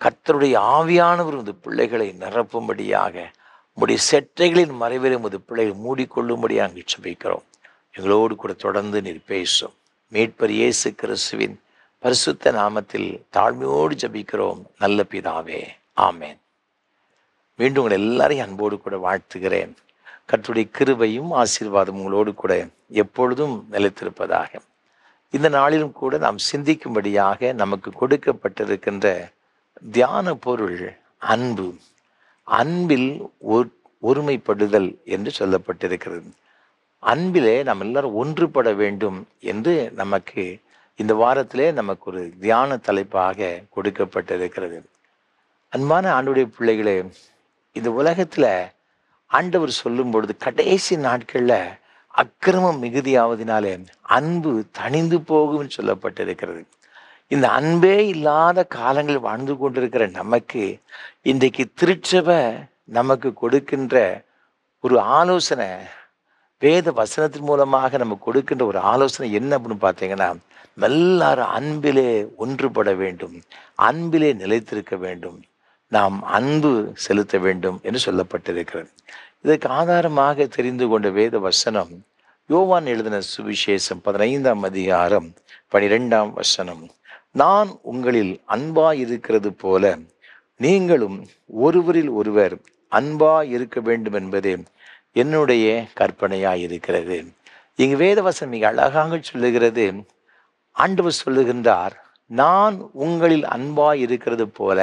கர்த்தருடைய ஆவியானவர் உமது பிள்ளைகளை நிரப்பும்படியாக, உம்முடைய செட்டைகளின் மறைவரை உமது பிள்ளைகள் மூடிக்கொள்ளும்படியாக நாங்கள் ஜெபிக்கிறோம். எங்களோடு கூட தொடர்ந்து நீர் பேசும். மீட்பர் இயேசு கிறிஸ்துவின் பரிசுத்த நாமத்தில் தாழ்மையோடு ஜெபிக்கிறோம் நல்ல பிதாவே, ஆமேன். மீண்டும் உங்களை எல்லாரையும் அன்போடு கூட வாழ்த்துகிறேன். கர்த்தருடைய கிருபையும் ஆசீர்வாதம் உங்களோடு கூட எப்பொழுதும் நிலைத்திருப்பதாக. இந்த நாளிலும் கூட நாம் சிந்திக்கும்படியாக நமக்கு கொடுக்கப்பட்டிருக்கின்ற தியான பொருள் அன்பு. அன்பில் ஒருமைப்படுதல் என்று சொல்லப்பட்டிருக்கிறது. அன்பிலே நாம் எல்லாரும் ஒன்றுபட வேண்டும் என்று நமக்கு இந்த வாரத்திலே நமக்கு ஒரு தியான தலைப்பாக கொடுக்கப்பட்டிருக்கிறது. அன்பான ஆண்டவருடைய பிள்ளைகளே, இந்த உலகத்தில் ஆண்டவர் சொல்லும் பொழுது கடைசி நாட்களில் அக்கிரமம் மிகுதியாவதினாலே அன்பு தணிந்து போகும் சொல்லப்பட்டிருக்கிறது. இந்த அன்பே இல்லாத காலங்களில் வாழ்ந்து கொண்டிருக்கிற நமக்கு இன்றைக்கு திருச்சபை நமக்கு கொடுக்கின்ற ஒரு ஆலோசனை, வேத வசனத்தின் மூலமாக நமக்கு கொடுக்கின்ற ஒரு ஆலோசனை என்ன அப்படின்னு பார்த்தீங்கன்னா, எல்லாரும் அன்பிலே ஒன்றுபட வேண்டும், அன்பிலே நிலைத்திருக்க வேண்டும், நாம் அன்பு செலுத்த வேண்டும் என்று சொல்லப்பட்டிருக்கிறது. இதற்கு ஆதாரமாக தெரிந்து கொண்ட வேத வசனம் யோவான் எழுதின சுவிசேஷம் 15ஆம் அதிகாரம் 12ஆம் வசனம். நான் உங்களில் அன்பாய் இருக்கிறது போல நீங்களும் ஒருவரில் ஒருவர் அன்பாய் இருக்க வேண்டும் என்பதே என்னுடைய கற்பனையாய் இருக்கிறது. இங்கு வேதவசனம் மிக அழகாக சொல்லுகிறது. ஆண்டவர் சொல்லுகின்றார், நான் உங்களில் அன்பாய் இருக்கிறது போல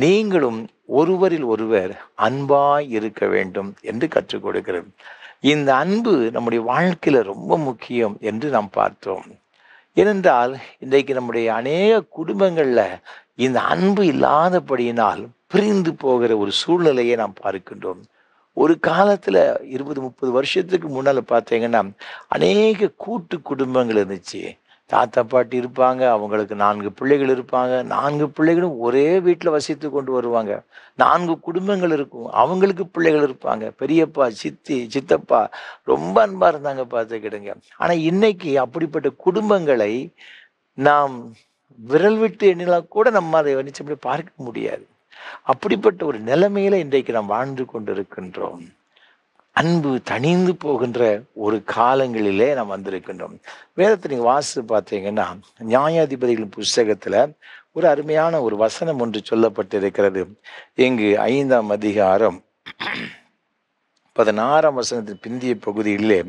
நீங்களும் ஒருவரில் ஒருவர் அன்பாய் இருக்க வேண்டும் என்று கற்றுக் கொடுக்கிறது. இந்த அன்பு நம்முடைய வாழ்க்கையில ரொம்ப முக்கியம் என்று நாம் பார்த்தோம். ஏனென்றால் இன்றைக்கு நம்முடைய அநேக குடும்பங்கள்ல இந்த அன்பு இல்லாதபடியினால் பிரிந்து போகிற ஒரு சூழ்நிலையை நாம் பார்க்கின்றோம். ஒரு காலத்துல 20-30 வருஷத்துக்கு முன்னால பார்த்தீங்கன்னா அநேக கூட்டு குடும்பங்கள் இருந்துச்சு. தாத்தா பாட்டி இருப்பாங்க, அவங்களுக்கு 4 பிள்ளைகள் இருப்பாங்க, 4 பிள்ளைகளும் ஒரே வீட்டில் வசித்து கொண்டு வருவாங்க. 4 குடும்பங்கள் இருக்கும், அவங்களுக்கு பிள்ளைகள் இருப்பாங்க. பெரியப்பா, சித்தி, சித்தப்பா ரொம்ப அன்பா இருந்தாங்க பார்த்துக்கிடுங்க. ஆனா இன்னைக்கு அப்படிப்பட்ட குடும்பங்களை நாம் விரல் விட்டு எண்ணினால் கூட நம்ம அதை வச்சு பார்க்க முடியாது. அப்படிப்பட்ட ஒரு நிலைமையில இன்றைக்கு நாம் வாழ்ந்து கொண்டிருக்கின்றோம். அன்பு தணிந்து போகின்ற ஒரு காலங்களிலே நாம் வந்திருக்கின்றோம். வேதத்தை நீங்கள் வாசித்து பார்த்தீங்கன்னா, நியாயாதிபதிகளின் புஸ்தகத்தில் ஒரு அருமையான ஒரு வசனம் ஒன்று சொல்லப்பட்டிருக்கிறது. இங்கு 5ஆம் அதிகாரம் 16ஆம் வசனத்தின் பிந்திய பகுதியிலே,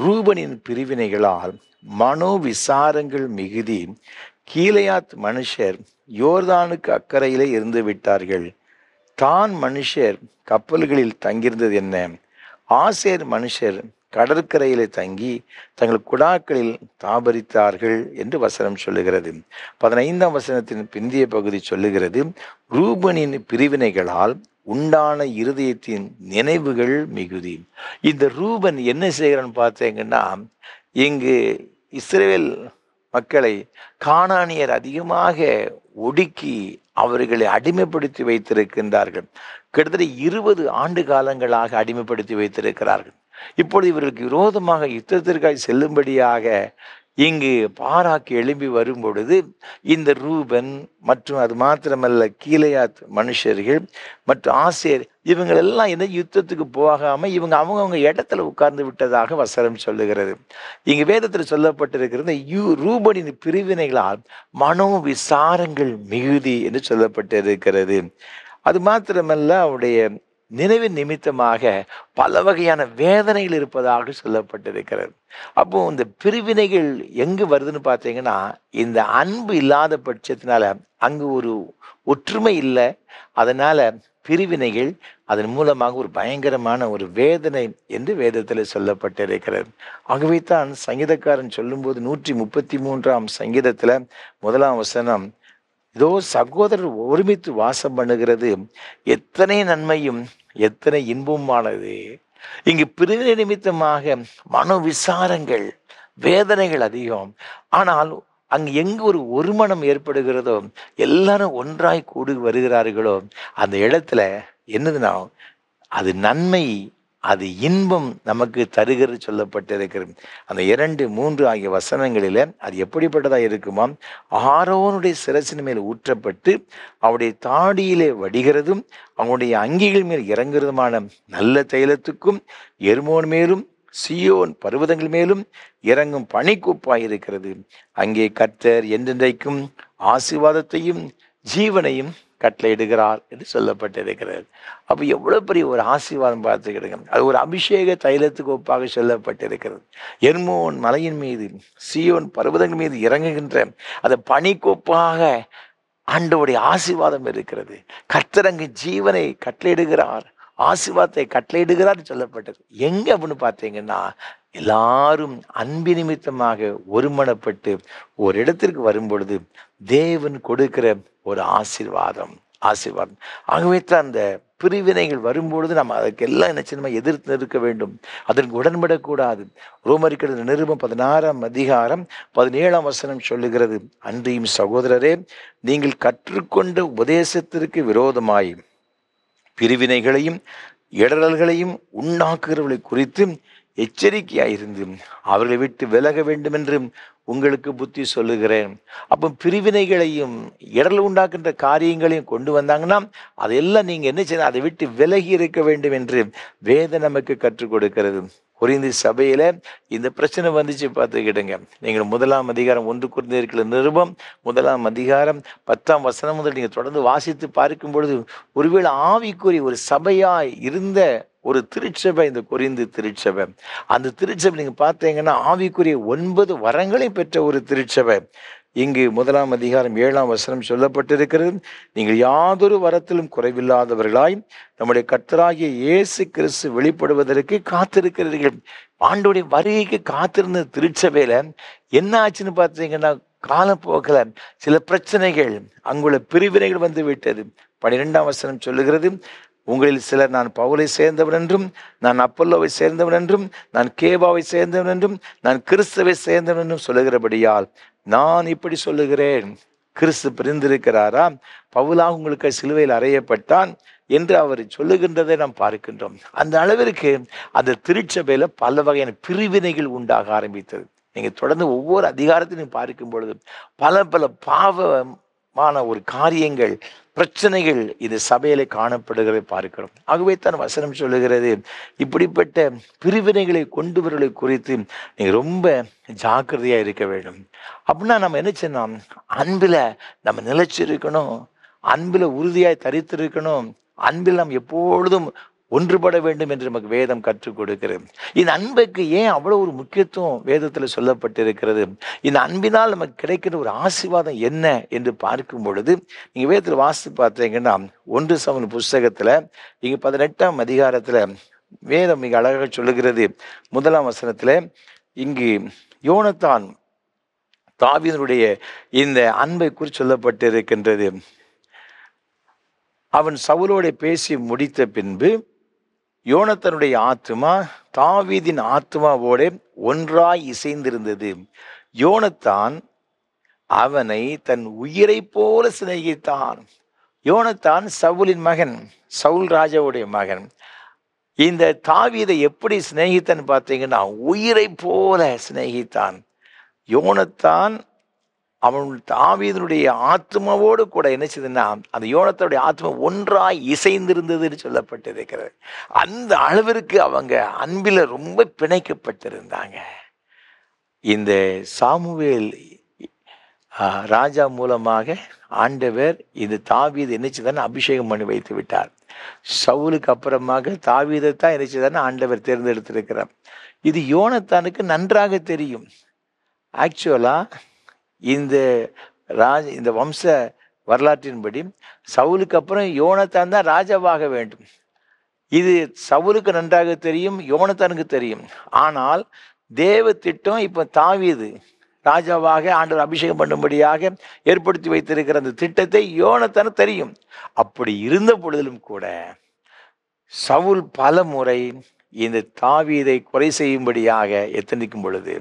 ரூபனின் பிரிவினைகளால் மனோவிசாரங்கள் மிகுதி, கீலேயாத் மனுஷர் யோர்தானுக்கு அக்கறையிலே இருந்து விட்டார்கள். தான் மனுஷர் கப்பல்களில் தங்கியிருந்தது என்ன? ஆசேர் மனுஷர் கடற்கரையிலே தங்கி தங்கள் குடாக்களில் தாபரித்தார்கள் என்று வசனம் சொல்லுகிறது. 15ஆம் வசனத்தின் பிந்திய பகுதி சொல்லுகிறது, ரூபனின் பிரிவினைகளால் உண்டான இருதயத்தின் நினைவுகள் மிகுதி. இந்த ரூபன் என்ன செய்கிறான்னு பார்த்தீங்கன்னா, இங்கு இஸ்ரவேல் மக்களை கானானியர் அதிகமாக ஒடுக்கி அவர்களை அடிமைப்படுத்தி வைத்திருக்கின்றார்கள். கிட்டத்தட்ட 20 ஆண்டு காலங்களாக அடிமைப்படுத்தி வைத்திருக்கிறார்கள். இப்பொழுது இவர்களுக்கு விரோதமாக யுத்தத்திற்காக செல்லும்படியாக இங்கு பாராக்கு எழும்பி வரும் பொழுது இந்த ரூபன் மற்றும் அது மாத்திரமல்ல கீலேயாத் மனுஷர்கள் மற்றும் ஆசேர் இவங்களெல்லாம் என்ன யுத்தத்துக்கு போகாம இவங்க அவங்கவுங்க இடத்துல உட்கார்ந்து விட்டதாக வசனம் சொல்லுகிறது. இங்கு வேதத்தில் சொல்லப்பட்டிருக்கிறது, ரூபனின் பிரிவினைகளால் மனோ விசாரங்கள் மிகுதி என்று சொல்லப்பட்டிருக்கிறது. அது மாத்திரமல்ல, அவருடைய நினைவின் நிமித்தமாக பல வகையான வேதனைகள் இருப்பதாக சொல்லப்பட்டிருக்கிறது. அப்போ இந்த பிரிவினைகள் எங்கு வருதுன்னு பார்த்தீங்கன்னா, இந்த அன்பு இல்லாத பட்சத்தினால அங்கு ஒரு ஒற்றுமை இல்லை. அதனால பிரிவினைகள் அதன் மூலமாக ஒரு பயங்கரமான ஒரு வேதனை என்று வேதத்தில் சொல்லப்பட்டிருக்கிறது. ஆகவே தான் சங்கீதக்காரன் சொல்லும்போது 133ஆம் சங்கீதத்தில் 1ஆம் வசனம், இதோ சகோதரர் ஒருமித்து வாசம் பண்ணுகிறது எத்தனை நன்மையும் எத்தனை இன்பமானது. இங்கு பிரிவினை நிமித்தமாக மனோ விசாரங்கள் வேதனைகள் அதிகம். ஆனால் அங்கு எங்கு ஒரு ஒருமனம் ஏற்படுகிறதோ, எல்லாரும் ஒன்றாய் கூடி வருகிறார்களோ, அந்த இடத்துல என்னதுன்னா அது நன்மை, அது இன்பம் நமக்கு தருகிறது சொல்லப்பட்டிருக்கிறது. அந்த 2, 3 ஆகிய வசனங்களில் அது எப்படிப்பட்டதாக இருக்குமா, ஆரோனுடைய சிரசின் மேல் ஊற்றப்பட்டு அவருடைய தாடியிலே வடிகிறதும் அவனுடைய அங்கிகள் மேல் இறங்குறதுமான நல்ல தைலத்துக்கும் எர்மோன் மேலும் சீயோன் பர்வதங்கள் மேலும் இறங்கும் பனிக்குப்பாய் இருக்கிறது. அங்கே கர்த்தர் என்றென்றைக்கும் ஆசீர்வாதத்தையும் ஜீவனையும் கட்டளையிடுகிறார் என்று சொல்லப்பட்டிருக்கிறது. அப்போ எவ்வளவு பெரிய ஒரு ஆசீர்வாதம் பார்த்துக்கிடுங்க. அது ஒரு அபிஷேக தைலத்துக்கு ஒப்பாக சொல்லப்பட்டிருக்கிறது. எர்மோன் மலையின் மீது சீயோன் பர்வதங்கள் மீது இறங்குகின்ற அந்த பனிக்கொப்பாக ஆண்டவருடைய ஆசீர்வாதம் இருக்கிறது. கர்த்தர் அங்கு ஜீவனை கட்டளையிடுகிறார், ஆசீர்வாதத்தை கட்டளையிடுகிறார் சொல்லப்பட்டது. எங்க அப்படின்னு பார்த்தீங்கன்னா, எல்லாரும் அன்பு நிமித்தமாக ஒருமனப்பட்டு ஒரு இடத்திற்கு வரும் பொழுது தேவன் கொடுக்கிற ஒரு ஆசீர்வாதம். ஆகவே தான் அந்த பிரிவினைகள் வரும்பொழுது நம்ம அதுக்கெல்லாம் என்ன செய்யணுமா, எதிர்த்து நிற்க வேண்டும், அதற்கு உடன்படக்கூடாது. ரோமருக்கு நிருபம் 16ஆம் அதிகாரம் 17ஆம் வசனம் சொல்லுகிறது, அன்றியும் சகோதரரே, நீங்கள் கற்றுக்கொண்ட உபதேசத்திற்கு விரோதமாய் பிரிவினைகளையும் இடரல்களையும் உண்டாக்குகிறவர்களை குறித்து எச்சரிக்கையாயிருந்து அவர்களை விட்டு விலக வேண்டும் என்று உங்களுக்கு புத்தி சொல்லுகிறேன். அப்போ பிரிவினைகளையும் இடரல் உண்டாக்குகின்ற காரியங்களையும் கொண்டு வந்தாங்கன்னா அதெல்லாம் நீங்கள் என்ன செய்யணும், அதை விட்டு விலகி இருக்க வேண்டும் என்று வேதம் நமக்கு கற்றுக் கொடுக்கிறது. கொரிந்து சபையில இந்த பிரச்சனை வந்துச்சு பார்த்துக்கிடுங்க. நீங்கள் 1ஆம் அதிகாரம் 1 கொரிந்தியர் நிருபம் 1ஆம் அதிகாரம் 10ஆம் வசனம் முதல் நீங்கள் தொடர்ந்து வாசித்து பார்க்கும் பொழுது, ஒருவேளை ஆவிக்குரிய ஒரு சபையாய் இருந்த ஒரு திருச்சபை இந்த கொரிந்து திருச்சபை. அந்த திருச்சபை நீங்க பார்த்தீங்கன்னா ஆவிக்குரிய 9 வரங்களை பெற்ற ஒரு திருச்சபை. இங்கு 1ஆம் அதிகாரம் 7ஆம் வசனம் சொல்லப்பட்டிருக்கிறது, நீங்கள் யாதொரு வரத்திலும் குறைவில்லாதவர்களாய் நம்முடைய கர்த்தராகிய இயேசு கிறிஸ்து வெளிப்படுவதற்கு காத்திருக்கிறீர்கள். ஆண்டோடைய வருகைக்கு காத்திருந்த திருச்சபையில என்ன ஆச்சுன்னு பார்த்தீங்கன்னா, காலப்போக்கில் சில பிரச்சனைகள், அங்குள்ள பிரிவினைகள் வந்து விட்டது. 12ஆம் வசனம் சொல்லுகிறது, உங்களில் சிலர் நான் பவுலை சேர்ந்தவன் என்றும், நான் அப்பல்லோவை சேர்ந்தவன் என்றும், நான் கேபாவை சேர்ந்தவன் என்றும், நான் கிறிஸ்துவை சேர்ந்தவன் என்றும் சொல்லுகிறபடியால் நான் இப்படி சொல்லுகிறேன். கிறிஸ்து பிரிந்திருக்கிறாரா? பவுலாக உங்களுக்கு சிலுவையில் அறையப்பட்டான் என்று அவர் சொல்லுகின்றதை நாம் பார்க்கின்றோம். அந்த அளவிற்கு அந்த திருச்சபையில பல வகையான பிரிவினைகள் உண்டாக ஆரம்பித்தது. நீங்க தொடர்ந்து ஒவ்வொரு அதிகாரத்திலையும் பார்க்கும் பொழுது பல பாவமான ஒரு காரியங்கள், பிரச்சனைகள் இந்த சபையில காணப்படுகிறதை பார்க்கிறோம். ஆகவே தான் வசனம் சொல்லுகிறது, இப்படிப்பட்ட பிரிவினைகளை கொண்டுவர்களை குறித்து நீங்க ரொம்ப ஜாக்கிரதையா இருக்க வேண்டும். அப்படின்னா நம்ம என்ன செய்யணும், அன்பில நம்ம நிலைச்சிருக்கணும், அன்பில உறுதியாய் தரித்திருக்கணும், அன்பில் நாம் எப்பொழுதும் ஒன்றுபட வேண்டும் என்று நமக்கு வேதம் கற்றுக் கொடுக்கிறது. இந்த அன்புக்கு ஏன் அவ்வளவு ஒரு முக்கியத்துவம் வேதத்துல சொல்லப்பட்டிருக்கிறது? இந்த அன்பினால் நமக்கு கிடைக்கிற ஒரு ஆசீர்வாதம் என்ன என்று பார்க்கும் பொழுது, நீங்க வேதத்துல வாசித்து பார்த்தீங்கன்னா 1 சாமுவேல் புஸ்தகத்துல இங்க 18ஆம் அதிகாரத்துல வேதம் மிக அழகாக சொல்லுகிறது. 1ஆம் வசனத்துல இங்கு யோனத்தான் தாவீதுடைய இந்த அன்பை குறித்து சொல்லப்பட்டிருக்கின்றது. அவன் சவுலோட பேசி முடித்த பின்பு யோனத்தானுடைய ஆத்துமா தாவீதின் ஆத்துமாவோடு ஒன்றாய் இசைந்திருந்தது. யோனத்தான் அவனை தன் உயிரை போல சிநேகித்தான். யோனத்தான் சவுலின் மகன், சவுல் ராஜாவுடைய மகன். இந்த தாவீதை எப்படி சிநேகித்தான் பார்த்தீங்கன்னா, உயிரை போல சிநேகித்தான். யோனத்தான் அவன் தாவீதினுடைய ஆத்மாவோடு கூட என்ன செய்ததுன்னா, அந்த யோனத்தானுடைய ஆத்மா ஒன்றாய் இசைந்திருந்ததுன்னு சொல்லப்பட்டிருக்கிறது. அந்த அளவிற்கு அவங்க அன்பில ரொம்ப பிணைக்கப்பட்டிருந்தாங்க. இந்த சாமுவேல் ராஜா மூலமாக ஆண்டவர் இந்த தாவீது என்ன செய்தான்னு அபிஷேகம் பண்ணி வைத்து விட்டார். சவுலுக்கு அப்புறமாக தாவீதைத்தான் என்ன செய்தான்னு ஆண்டவர் தேர்ந்தெடுத்திருக்கிறார். இது யோனத்தானுக்கு நன்றாக தெரியும். ஆக்சுவலா இந்த வம்ச வரலாற்றின்படி சவுலுக்கு அப்புறம் யோனத்தான் தான் ராஜாவாக வேண்டும். இது சவுலுக்கு நன்றாக தெரியும், யோனத்தானுக்கு தெரியும். ஆனால் தேவ திட்டம் இப்போ தாவீது ராஜாவாக ஆண்டவர் அபிஷேகம் பண்ணும்படியாக ஏற்படுத்தி வைத்திருக்கிற அந்த திட்டத்தை யோனத்தானுக்கு தெரியும். அப்படி இருந்த பொழுதிலும் கூட சவுல் பல முறை இந்த தாவீதை கொலை செய்யும்படியாக எத்தனிக்கும் பொழுது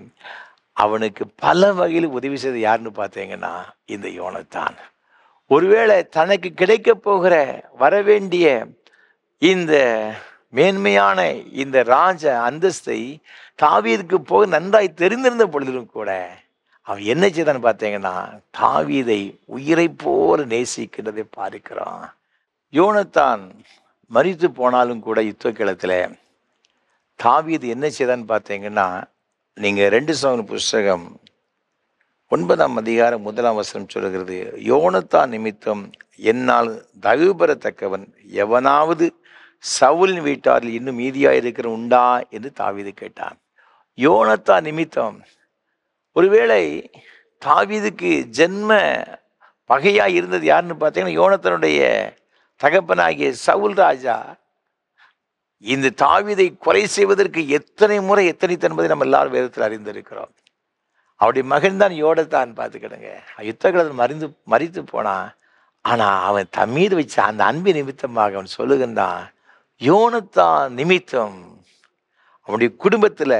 அவனுக்கு பல வகையில் உதவி செய்து யாருன்னு பார்த்தீங்கன்னா இந்த யோனத்தான். ஒருவேளை தனக்கு கிடைக்க போகிற வரவேண்டிய இந்த மேன்மையான இந்த ராஜ அந்தஸ்தை தாவீதுக்கு போக நன்றாய் தெரிந்திருந்த பொழுதிலும் கூட அவன் என்ன செய்தான்னு பார்த்தீங்கன்னா தாவீதை உயிரை போல நேசிக்கிறதை பார்க்கிறான். யோனத்தான் மரித்து போனாலும் கூட யுத்த களத்தில் தாவீது என்ன செய்தான்னு பார்த்தீங்கன்னா, நீங்கள் 2 சாமுவேல் புஸ்தகம் 9ஆம் அதிகாரம் 1ஆம் வசனம் சொல்லுகிறது, யோனத்தான் நிமித்தம் என்னால் தயவு பெறத்தக்கவன் எவனாவது சவுலின் வீட்டாரில் இன்னும் மீதியாக இருக்கிற உண்டா என்று தாவீது கேட்டான். யோனத்தான் நிமித்தம். ஒருவேளை தாவீதுக்கு ஜென்ம பகையாக இருந்தது யாருன்னு பார்த்தீங்கன்னா யோனத்தானுடைய தகப்பனாகிய சவுல் ராஜா இந்த தாவீதை கொலை செய்வதற்கு எத்தனை முறை எத்தனைத்து என்பதை நம்ம எல்லாரும் வேதத்தில் அறிந்திருக்கிறோம். அவருடைய மகன் தான் யோனத்தான். பார்த்துக்கிடுங்க, யுத்த காலத்தில் மறித்து போனான். ஆனால் அவன் தன் மீது வச்ச அந்த அன்பின் நிமித்தமாக அவன் சொல்லுகின்றான், யோனத்தான் நிமித்தம் அவனுடைய குடும்பத்தில்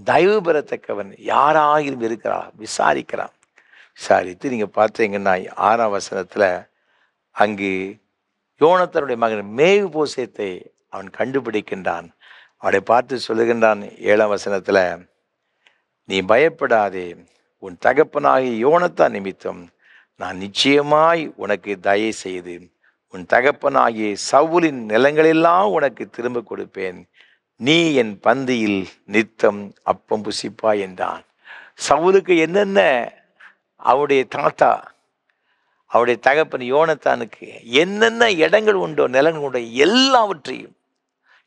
தயவு பெறத்தக்கவன் யாராயிலும் இருக்கிறான் விசாரிக்கிறான். விசாரித்து நீங்கள் பார்த்தீங்கன்னா 6ஆம் வசனத்தில் அங்கு யோனத்தானுடைய மகன் மேவிபோசேத்தை அவன் கண்டுபிடிக்கின்றான். அவனை பார்த்து சொல்லுகின்றான் 7ஆம் வசனத்தில், நீ பயப்படாதே, உன் தகப்பனாகிய யோனத்தான் நிமித்தம் நான் நிச்சயமாய் உனக்கு தயை செய்து உன் தகப்பனாகிய சவுலின் நிலங்களெல்லாம் உனக்கு திரும்ப கொடுப்பேன். நீ என் பந்தியில் நித்தம் அப்பம் புசிப்பாய் என்றான். சவுலுக்கு என்னென்ன அவருடைய தாத்தா அவருடைய தகப்பன் யோனத்தானுக்கு என்னென்ன இடங்கள் உண்டோ நிலங்கள் உண்டோ எல்லாவற்றையும்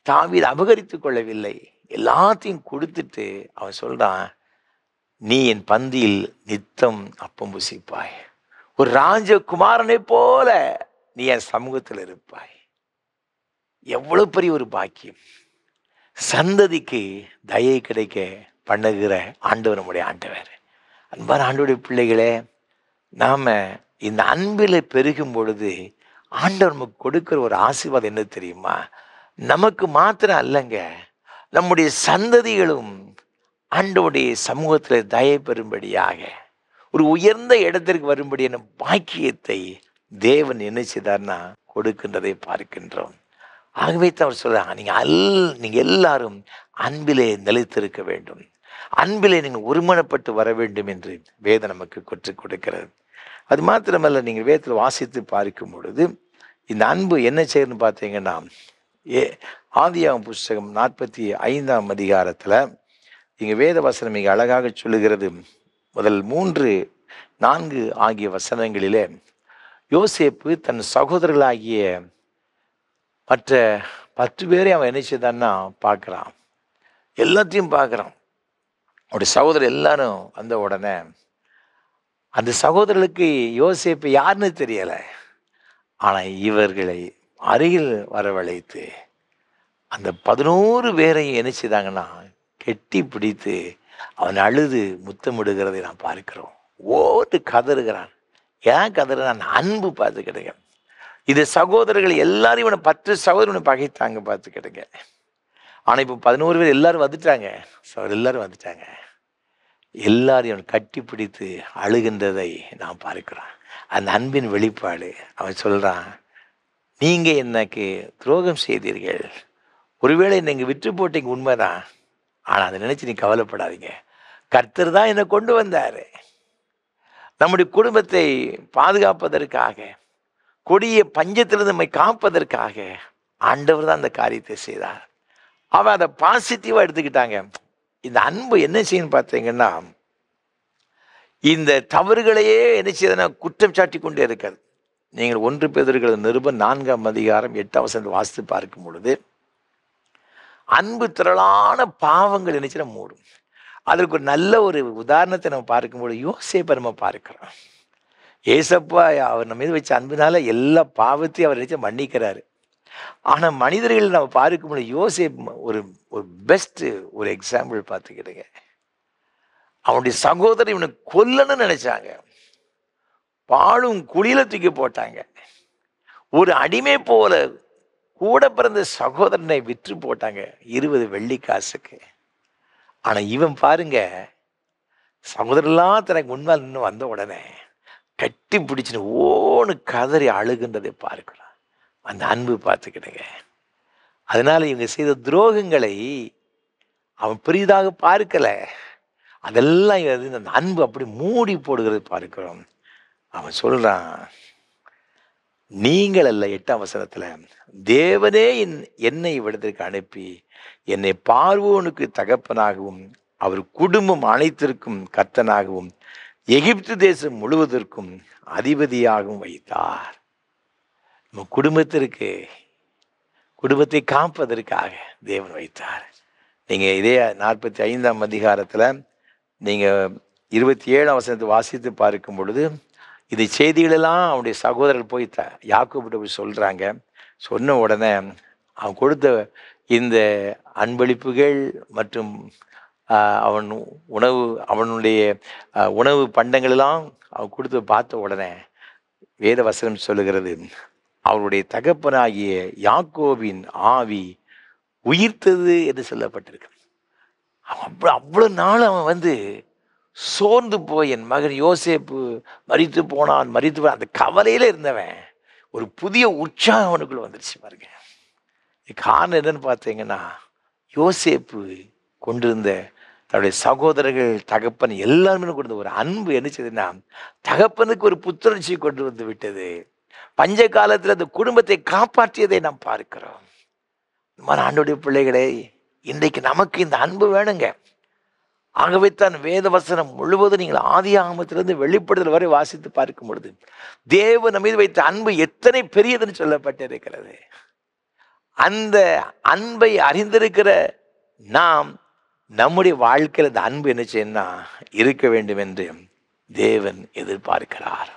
தாவீது அபகரித்து கொள்ளவில்லை. எல்லாத்தையும் கொடுத்துட்டு அவன் சொல்றான், நீ என் பந்தியில் நித்தம் அப்பம் புசிப்பாய். ஒரு ராஜகுமாரனை போல நீ என் சமூகத்தில் இருப்பாய். எவ்வளவு பெரிய ஒரு பாக்கியம்! சந்ததிக்கு தயை கிடைக்க பண்ணுகிற ஆண்டவர் நம்முடைய ஆண்டவர். அன்பான ஆண்டவருடைய பிள்ளைகளே, நாம இந்த அன்பில் பெருகும் பொழுது ஆண்டவர் நமக்கு கொடுக்கிற ஒரு ஆசீர்வாதம் என்ன தெரியுமா? நமக்கு மாத்திரம் அல்லங்க, நம்முடைய சந்ததிகளும் ஆண்டவருடைய சமூகத்தில் தயை பெறும்படியாக ஒரு உயர்ந்த இடத்திற்கு வரும்படியான பாக்கியத்தை தேவன் என்ன செய்தார்னா கொடுக்கின்றதை பார்க்கின்றோம். ஆகவே தான் அவர் சொல்றாங்க, நீங்கள் எல்லாரும் அன்பிலே நிலைத்திருக்க வேண்டும், அன்பிலே நீங்கள் ஒருமனப்பட்டு வர வேண்டும் என்று வேதம் நமக்கு கற்றுக் கொடுக்கிறது. அது மாத்திரமல்ல, நீங்கள் வேதத்தில் வாசித்து பார்க்கும் பொழுது இந்த அன்பு என்ன செய்யணும்னு பார்த்தீங்கன்னா ஆதியாகமம் புஸ்தகம் 45ஆம் அதிகாரத்தில் இங்கே வேத வசனம் மிக அழகாக சொல்லுகிறது. முதல் 3, 4 ஆகிய வசனங்களிலே யோசேப்பு தன் சகோதரர்களாகிய மற்ற 10 பேரை அவன் என்ன செய்தான்னா பார்க்குறான், எல்லாத்தையும் பார்க்குறான். அவருடைய சகோதரர் எல்லாரும் வந்த உடனே அந்த சகோதரர்களுக்கு யோசேப்பு யாருன்னு தெரியலை. ஆனால் இவர்களை அருகில் வரவழைத்து அந்த 11 பேரையும் என்ன செய்தாங்கன்னா கெட்டி பிடித்து அவன் அழுது முத்தமிடுகிறதை நான் பார்க்கிறோம். ஓட்டு கதறுகிறான். ஏன் கதறுகிறான்? அன்பு பார்த்து கிடைக்க. இது சகோதரர்கள் எல்லாரும் இவனை 10 சகோதரனை பகைத்தாங்க பார்த்து கிடைக்க. ஆனால் இப்போ 11 பேர் எல்லாரும் வந்துட்டாங்க, எல்லாரும் வந்துட்டாங்க. எல்லாரையும் அவன் கட்டி பிடித்து அழுகின்றதை நான் பார்க்கிறோம். அந்த அன்பின் வெளிப்பாடு. அவன் சொல்கிறான், நீங்கள் எனக்கு துரோகம் செய்தீர்கள், ஒருவேளை நீங்கள் விற்று போட்டீங்க, உண்மைதான். ஆனால் அதை நினச்சி நீ கவலைப்படாதீங்க, கர்த்தர் தான் என்னை கொண்டு வந்தார். நம்முடைய குடும்பத்தை பாதுகாப்பதற்காக, கொடிய பஞ்சத்திலிருந்து நம்மை காப்பதற்காக ஆண்டவர் தான் அந்த காரியத்தை செய்தார். அவன் அதை பாசிட்டிவாக எடுத்துக்கிட்டாங்க. இந்த அன்பு என்ன செய்யணும்னு பார்த்தீங்கன்னா, இந்த தவறுகளையே என்ன செய்யுதுன்னா குற்றம் சாட்டி கொண்டே இருக்காது. நீங்கள் 1 பேதுரு நிருபம் 4ஆம் அதிகாரம் 8ஆம் வசனத்தை வாசித்து பார்க்கும் பொழுது அன்பு திரளான பாவங்கள் என்ன செய்ய மூடும். அதற்கு ஒரு நல்ல ஒரு உதாரணத்தை நம்ம பார்க்கும்போது யோசேப்பை நம்ம பார்க்கிறோம். ஏசப்பா அவர் நம்ம மீது வச்ச அன்பினால எல்லா பாவத்தையும் அவர் நினைச்சு மன்னிக்கிறாரு. ஆனால் மனிதர்கள் நம்ம பார்க்க முடியும். யோசேப் ஒரு ஒரு பெஸ்ட் ஒரு எக்ஸாம்பிள் பார்த்துக்கிடுங்க. அவனுடைய சகோதரர் இவனை கொல்லணும்னு நினைச்சாங்க. பாழும் குழியில தூக்கி போட்டாங்க. ஒரு அடிமை போல கூட பிறந்த சகோதரனை விற்று போட்டாங்க 20 வெள்ளி காசுக்கு. ஆனா இவன் பாருங்க, சகோதரெல்லாம் தனக்கு முன்னால் நின்று வந்த உடனே கட்டி பிடிச்சின்னு ஓன்னு கதறி அழுகின்றதை பார்க்கலாம். அந்த அன்பு பார்த்துக்கிடுங்க. அதனால இவங்க செய்த துரோகங்களை அவன் பெரிதாக பார்க்கல. அதெல்லாம் அந்த அன்பு அப்படி மூடி போடுகிறது பார்க்கிறோம். அவன் சொல்றான், நீங்கள் அல்ல, 8ஆம் வசனத்துல, தேவனே என்னை இவ்விடத்திற்கு அனுப்பி என்னை பார்வோனுக்கு தகப்பனாகவும் அவர் குடும்பம் அனைத்திற்கும் கர்த்தனாகவும் எகிப்து தேசம் முழுவதற்கும் அதிபதியாகவும் வைத்தார். நம்ம குடும்பத்தை காப்பதற்காக தேவன் வைத்தார். நீங்க இதே 45ஆம் அதிகாரத்துல நீங்க 27ஆம் வசனத்தை வாசித்து பார்க்கும் பொழுது இந்த செய்திகளெல்லாம் அவனுடைய சகோதரர் போய் யாக்கோபிட்ட சொல்றாங்க. சொன்ன உடனே அவன் கொடுத்த இந்த அன்பளிப்புகள் மற்றும் அவனுடைய உணவு பண்டங்களெல்லாம் அவன் கொடுத்து பார்த்த உடனே வேத வசனம் சொல்லுகிறது, அவருடைய தகப்பனாகிய யாக்கோபின் ஆவி உயிர்த்தது என்று சொல்லப்பட்டிருக்கு. அவன் அவ்வளோ நாள் அவன் சோர்ந்து போய் என் மகன் யோசேப்பு மரித்து போனான் அந்த கவலையில இருந்தவன் ஒரு புதிய உற்சாகம் அவனுக்குள்ள வந்துருச்சு பாருங்க. காரணம் என்னன்னு பார்த்தீங்கன்னா, யோசேப்பு கொண்டிருந்த தன்னுடைய சகோதரர்கள், தகப்பன் எல்லாருமே கொண்டு ஒரு அன்பு என்ன செய்யுதுன்னா, தகப்பனுக்கு ஒரு புத்துணர்ச்சி கொண்டு வந்து விட்டது. பஞ்ச காலத்தில் அந்த குடும்பத்தை காப்பாற்றியதை நாம் பார்க்கிறோம். ஆண்டவருடைய பிள்ளைகளே, இன்றைக்கு நமக்கு இந்த அன்பு வேணுங்க. ஆகவே தான் வேத வசனம் முழுவதும் நீங்கள் ஆதியாகமத்திலிருந்து வெளிப்படுதல் வரை வாசித்து பார்க்கும் பொழுது தேவன் நம்மீது வைத்த அன்பு எத்தனை பெரியதுன்னு சொல்லப்பட்டிருக்கிறது. அந்த அன்பை அறிந்திருக்கிற நாம் நம்முடைய வாழ்க்கையில் அந்த அன்பு என்ன செய்யணும்னா இருக்க வேண்டும் என்று தேவன் எதிர்பார்க்கிறார்.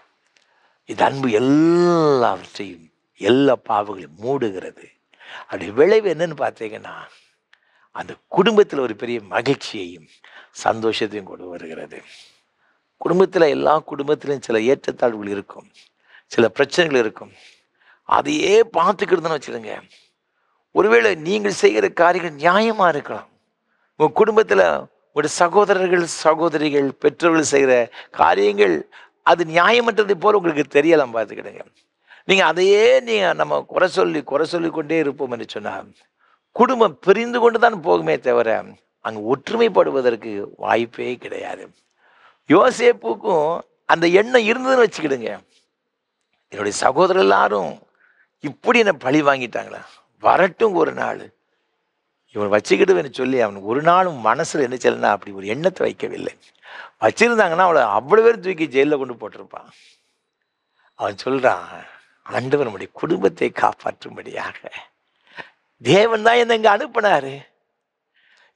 இந்த அன்பு எல்லாவற்றையும் எல்லா பாவங்களையும் மூடுகிறது. அப்படி விளைவு என்னன்னு பார்த்தீங்கன்னா, அந்த குடும்பத்தில் ஒரு பெரிய மகிழ்ச்சியையும் சந்தோஷத்தையும் கொண்டு வருகிறது. குடும்பத்தில் எல்லா குடும்பத்திலையும் சில ஏற்றத்தாழ்வுகள் இருக்கும், சில பிரச்சனைகள் இருக்கும். அதையே பார்த்துக்கிட்டுன்னு வச்சுருங்க. ஒருவேளை நீங்கள் செய்கிற காரியங்கள் நியாயமாக இருக்கலாம். உங்கள் குடும்பத்தில் ஒரு சகோதரர்கள் சகோதரிகள் பெற்றோர்கள் செய்கிற காரியங்கள் அது நியாயமற்றதை போல் உங்களுக்கு தெரியலாம். பார்த்துக்கிடுங்க. நீங்கள் அதையே நம்ம குறை சொல்லி கொண்டே இருப்போம் என்று சொன்னால் குடும்பம் பிரிந்து கொண்டு தான் போகுமே தவிர அங்கே ஒற்றுமைப்படுவதற்கு வாய்ப்பே கிடையாது. யோசேப்புக்கும் அந்த எண்ணம் இருந்ததுன்னு வச்சுக்கிடுங்க. என்னுடைய சகோதரர் எல்லாரும் இப்படி என்னை பழி வாங்கிட்டாங்களா, வரட்டும் ஒரு நாள் இவன் வச்சுக்கிடுவேன்னு சொல்லி அவன் ஒரு நாளும் மனசில் என்ன செய்யலன்னா அப்படி ஒரு எண்ணத்தை வைக்கவில்லை. வச்சிருந்தாங்கன்னா அவளை அவ்வளோ பேர் தூக்கி ஜெயிலில் கொண்டு போட்டிருப்பான். அவன் சொல்றான், ஆண்டவர் நம்முடைய குடும்பத்தை காப்பாற்றும்படியாக தேவன் தான் என்ன இங்க அனுப்பினாரு.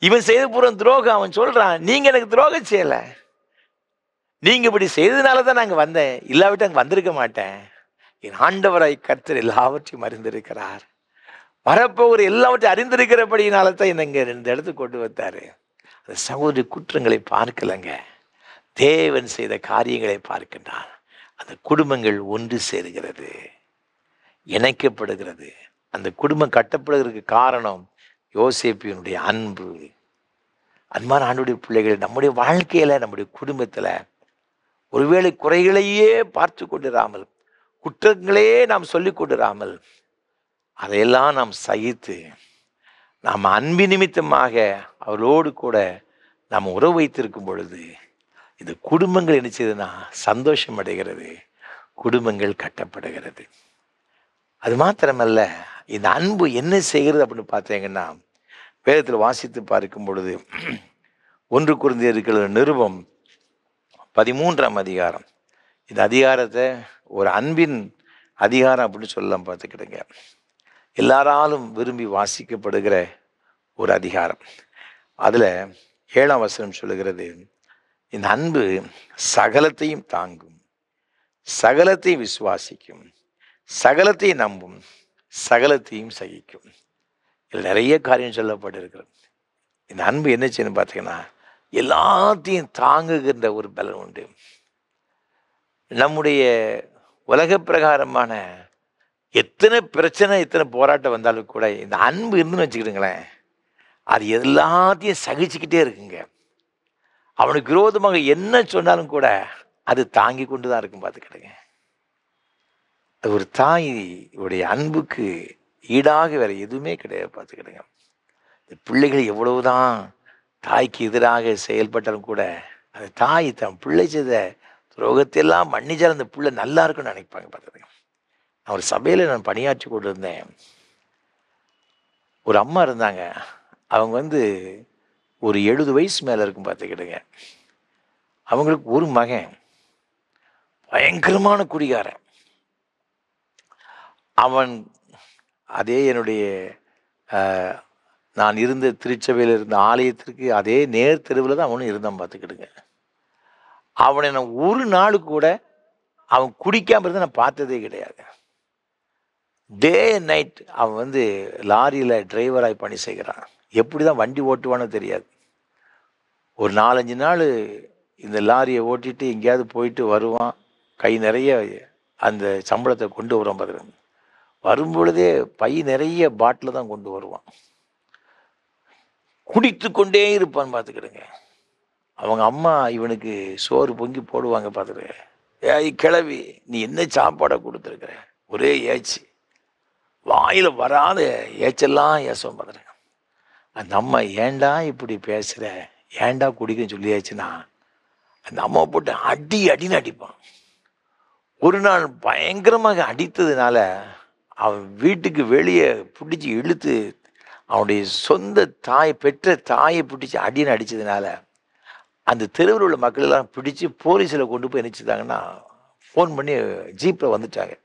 இவன் செய்த பூரா துரோகம். அவன் சொல்றான், நீங்க எனக்கு துரோகம் செய்யல, நீங்க இப்படி செய்ததுனால தான் நாங்க வந்தேன், இல்லாவிட்டு அங்க வந்திருக்க மாட்டேன். என் ஆண்டவராய் கர்த்தர் எல்லாவற்றையும் அறிந்திருக்கிறார், வரப்போகிற எல்லாவற்றையும் அறிந்திருக்கிறபடினால தான் என்ன இங்க இந்த இடத்துக்கு கொண்டு வந்தாரு. அந்த சகோதரி குற்றங்களை பார்க்கலங்க, தேவன் செய்த காரியங்களை பார்க்கின்றான். அந்த குடும்பங்கள் ஒன்று சேருகிறது, இணைக்கப்படுகிறது. அந்த குடும்பம் கட்டப்படுவதற்கு காரணம் யோசேப்பினுடைய அன்பு. அன்பான ஆண்டவருடைய பிள்ளைகள், நம்முடைய வாழ்க்கையில நம்முடைய குடும்பத்துல ஒருவேளை குறைகளையே பார்த்து கொண்டிராமல், குற்றங்களே நாம் சொல்லி கொண்டிராமல், அதையெல்லாம் நாம் சகித்து நாம் அன்பு நிமித்தமாக அவர்களோடு கூட நாம் உறவு வைத்திருக்கும் பொழுது இந்த குடும்பங்கள் என்ன செய்யுதுன்னா சந்தோஷம் அடைகிறது, குடும்பங்கள் கட்டப்படுகிறது. அது மாத்திரமல்ல, இந்த அன்பு என்ன செய்கிறது அப்படின்னு பார்த்தீங்கன்னா, வேதத்தில் வாசித்து பார்க்கும் பொழுது 1 கொரிந்தியர் நிருபம் 13ஆம் அதிகாரம், இந்த அதிகாரத்தை ஒரு அன்பின் அதிகாரம் அப்படின்னு சொல்லலாம். பார்த்துக்கிடுங்க, எல்லாராலும் விரும்பி வாசிக்கப்படுகிற ஒரு அதிகாரம். அதில் 7ஆம் வசனம் சொல்லுகிறது, இந்த அன்பு சகலத்தையும் தாங்கும், சகலத்தையும் விசுவாசிக்கும், சகலத்தையும் நம்பும், சகலத்தையும் சகிக்கும். இதில் நிறைய காரியம் சொல்லப்பட்டிருக்கிறது. இந்த அன்பு என்ன செய்யணும் பார்த்தீங்கன்னா, எல்லாத்தையும் தாங்குகின்ற ஒரு பலன் உண்டு. நம்முடைய உலக பிரகாரமான எத்தனை பிரச்சனை, எத்தனை போராட்டம் வந்தாலும் கூட இந்த அன்பு இருந்துன்னு வச்சுக்கிட்டுங்களேன், அது எல்லாத்தையும் சகிச்சுக்கிட்டே இருக்குங்க. அவனுக்கு விரோதமாக என்ன சொன்னாலும் கூட அது தாங்கி கொண்டு தான் இருக்கும். பார்த்துக்கிடுங்க, அது ஒரு தாயுடைய அன்புக்கு ஈடாக வேற எதுவுமே கிடையாது. பார்த்துக்கிடுங்க, இந்த பிள்ளைகள் எவ்வளவுதான் தாய்க்கு எதிராக செயல்பட்டாலும் கூட அந்த தாய் தன் பிள்ளை செய்த துரோகத்தையெல்லாம் மன்னிச்சால் அந்த பிள்ளை நல்லா இருக்குன்னு நினைப்பாங்க. பார்த்துக்கிடுங்க, நான் ஒரு சபையில் நான் பணியாற்றி கொண்டு இருந்தேன். ஒரு அம்மா இருந்தாங்க, அவங்க ஒரு 70 வயசு மேலே இருக்கும். பார்த்துக்கிடுங்க, அவங்களுக்கு ஒரு மகன் பயங்கரமான குடிகாரன். அவன் அதே என்னுடைய நான் இருந்த திருச்சபையில் இருந்த ஆலயத்திற்கு அதே நேர் தெருவில் தான் அவனும் இருந்தான். பார்த்துக்கிடுங்க, அவனை நான் ஒரு நாள் கூட அவன் குடிக்காமல் இருந்து நான் பார்த்ததே கிடையாது. டே அண்ட் நைட் அவன் லாரியில் டிரைவராக பணி செய்கிறான். எப்படி தான் வண்டி ஓட்டுவானோ தெரியாது. ஒரு 4-5 நாள் இந்த லாரியை ஓட்டிட்டு எங்கேயாவது போயிட்டு வருவான். கை நிறைய அந்த சம்பளத்தை கொண்டு வருவான். பார்த்துக்கிடுங்க, வரும்பொழுதே பை நிறைய பாட்டில் தான் கொண்டு வருவான். குடித்து கொண்டே இருப்பான். பார்த்துக்கிடுங்க, அவங்க அம்மா இவனுக்கு சோறு பொங்கி போடுவாங்க. பார்த்துக்கிடுங்க, ஏய் கிளவி, நீ என்ன சாப்பாடை கொடுத்துருக்குற, ஒரே ஏச்சு, வாயில் வராத ஏச்செல்லாம் ஏசுவோம். பார்த்துருங்க, அந்த அம்மா ஏண்டா இப்படி பேசுகிற, ஏண்டா குடிக்கன்னு சொல்லியாச்சுன்னா அந்த அம்மா போட்டு அடின்னு அடிப்பான். ஒரு நாள் பயங்கரமாக அடித்ததுனால அவன் வீட்டுக்கு வெளியே பிடிச்சி இழுத்து அவனுடைய சொந்த தாய், பெற்ற தாயை பிடிச்சி அடின்னு அடித்ததுனால அந்த தெருவில் உள்ள மக்கள் எல்லாம் பிடிச்சி போலீஸில் கொண்டு போய் நினச்சிட்டாங்கன்னா, ஃபோன் பண்ணி ஜீப்பில் வந்துட்டாங்க.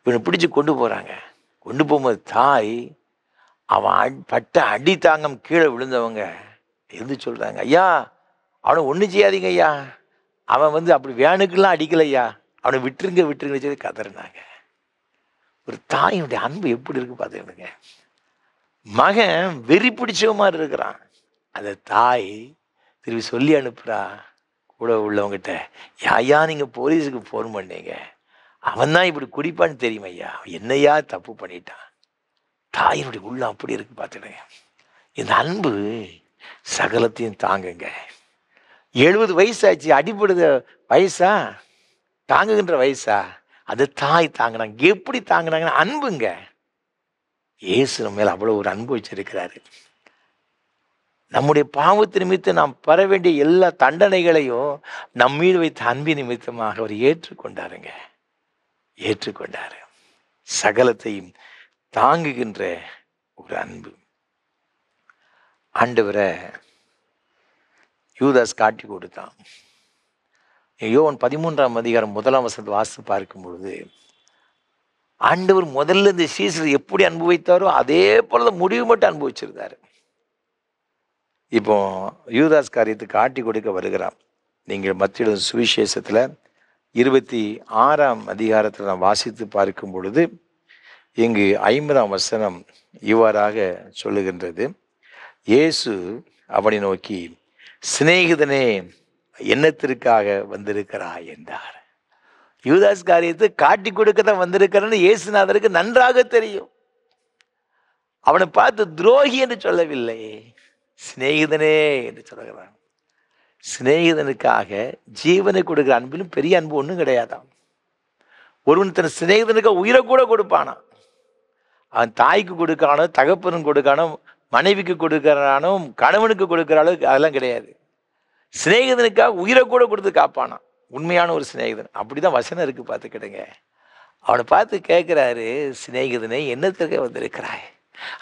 இவனை பிடிச்சி கொண்டு போகிறாங்க. கொண்டு போகும்போது தாய் அவன் பட்ட அடி தாங்கம் கீழே விழுந்தவங்க இருந்து சொல்கிறாங்க, ஐயா அவனை ஒன்றும் செய்யாதீங்க ஐயா, அவன் அப்படி வேணுக்கெல்லாம் அடிக்கலையா, அவனை விட்டுருங்க சொல்லி கதறினாங்க. ஒரு தாயினுடைய அன்பு எப்படி இருக்கு பார்த்துக்கிடுங்க. மகன் வெறி பிடிச்ச மாதிரி இருக்கிறான். அந்த தாய் திரும்பி சொல்லி அனுப்புறா கூட உள்ளவங்கிட்ட, ஐயா நீங்கள் போலீஸுக்கு ஃபோன் பண்ணீங்க, அவன் தான் இப்படி குடிப்பான்னு தெரியும் ஐயா, என்னையா தப்பு பண்ணிட்டான். தாயினுடைய உள்ள அப்படி இருக்கு பார்த்துடுங்க. இந்த அன்பு சகலத்தையும் தாங்குங்க. 70 வயசாச்சு, அடிபடுத வயசா, தாங்குகின்ற வயசா, அது தாய் தாங்கினாங்க. எப்படி தாங்கினாங்கன்னா அன்புங்க. இயேசு நம்ம மேல அவ்வளோ ஒரு அன்பு வச்சிருக்கிறாரு. நம்முடைய பாவத்து நிமித்தம் நாம் பெற வேண்டிய எல்லா தண்டனைகளையும் நம் மீது வைத்த அன்பின் நிமித்தமாக அவர் ஏற்றுக்கொண்டாரு. சகலத்தையும் தாங்குகின்ற ஒரு அன்பு. ஆண்டவரை யூதாஸ் காட்டி கொடுத்தான். யோவான் 13ஆம் அதிகாரம் 1ஆம் வசனத்தை வாசித்து பார்க்கும் பொழுது, ஆண்டவர் முதல்ல இந்த சீசர் எப்படி அனுபவித்தாரோ அதே போல முடிவு மட்டும் அனுபவிச்சிருந்தாரு. இப்போ யூதாஸ் காரியத்தை காட்டி கொடுக்க வருகிறான். நீங்கள் மத்திய சுவிசேஷத்தில் 26ஆம் அதிகாரத்தில் நான் வாசித்து பார்க்கும் பொழுது இங்கு 50ஆம் வசனம் இவ்வாறாக சொல்லுகின்றது, இயேசு அவனை நோக்கி, சிநேகிதனே என்னத்திற்காக வந்திருக்கிறாய் என்றார். யூதாஸ் காரியத்தை காட்டி கொடுக்க தான் வந்திருக்கிறன்னு இயேசுநாதருக்கு நன்றாக தெரியும். அவனை பார்த்து துரோகி என்று சொல்லவில்லை, சிநேகிதனே என்று சொல்லுகிறான். சிநேகிதனுக்காக ஜீவனை கொடுக்கிற அன்பிலும் பெரிய அன்பு ஒன்றும் கிடையாதாம். ஒருவன் தன் சிநேகிதனுக்கு உயிரை கூட கொடுப்பானா. அவன் தாய்க்கு கொடுக்கானோ, தகப்பனுக்கு கொடுக்கானோ, மனைவிக்கு கொடுக்கிறானோ, கணவனுக்கு கொடுக்கிற அளவுக்கு அதெல்லாம் கிடையாது. சிநேகிதனுக்காக உயிரை கூட கொடுத்து காப்பானா உண்மையான ஒரு சிநேகிதன். அப்படிதான் வசனம் இருக்கு பார்த்துக்கிடுங்க. அவனை பார்த்து கேட்கிறாரு, சிநேகிதனை என்னத்திற்கே வந்திருக்கிறாய்.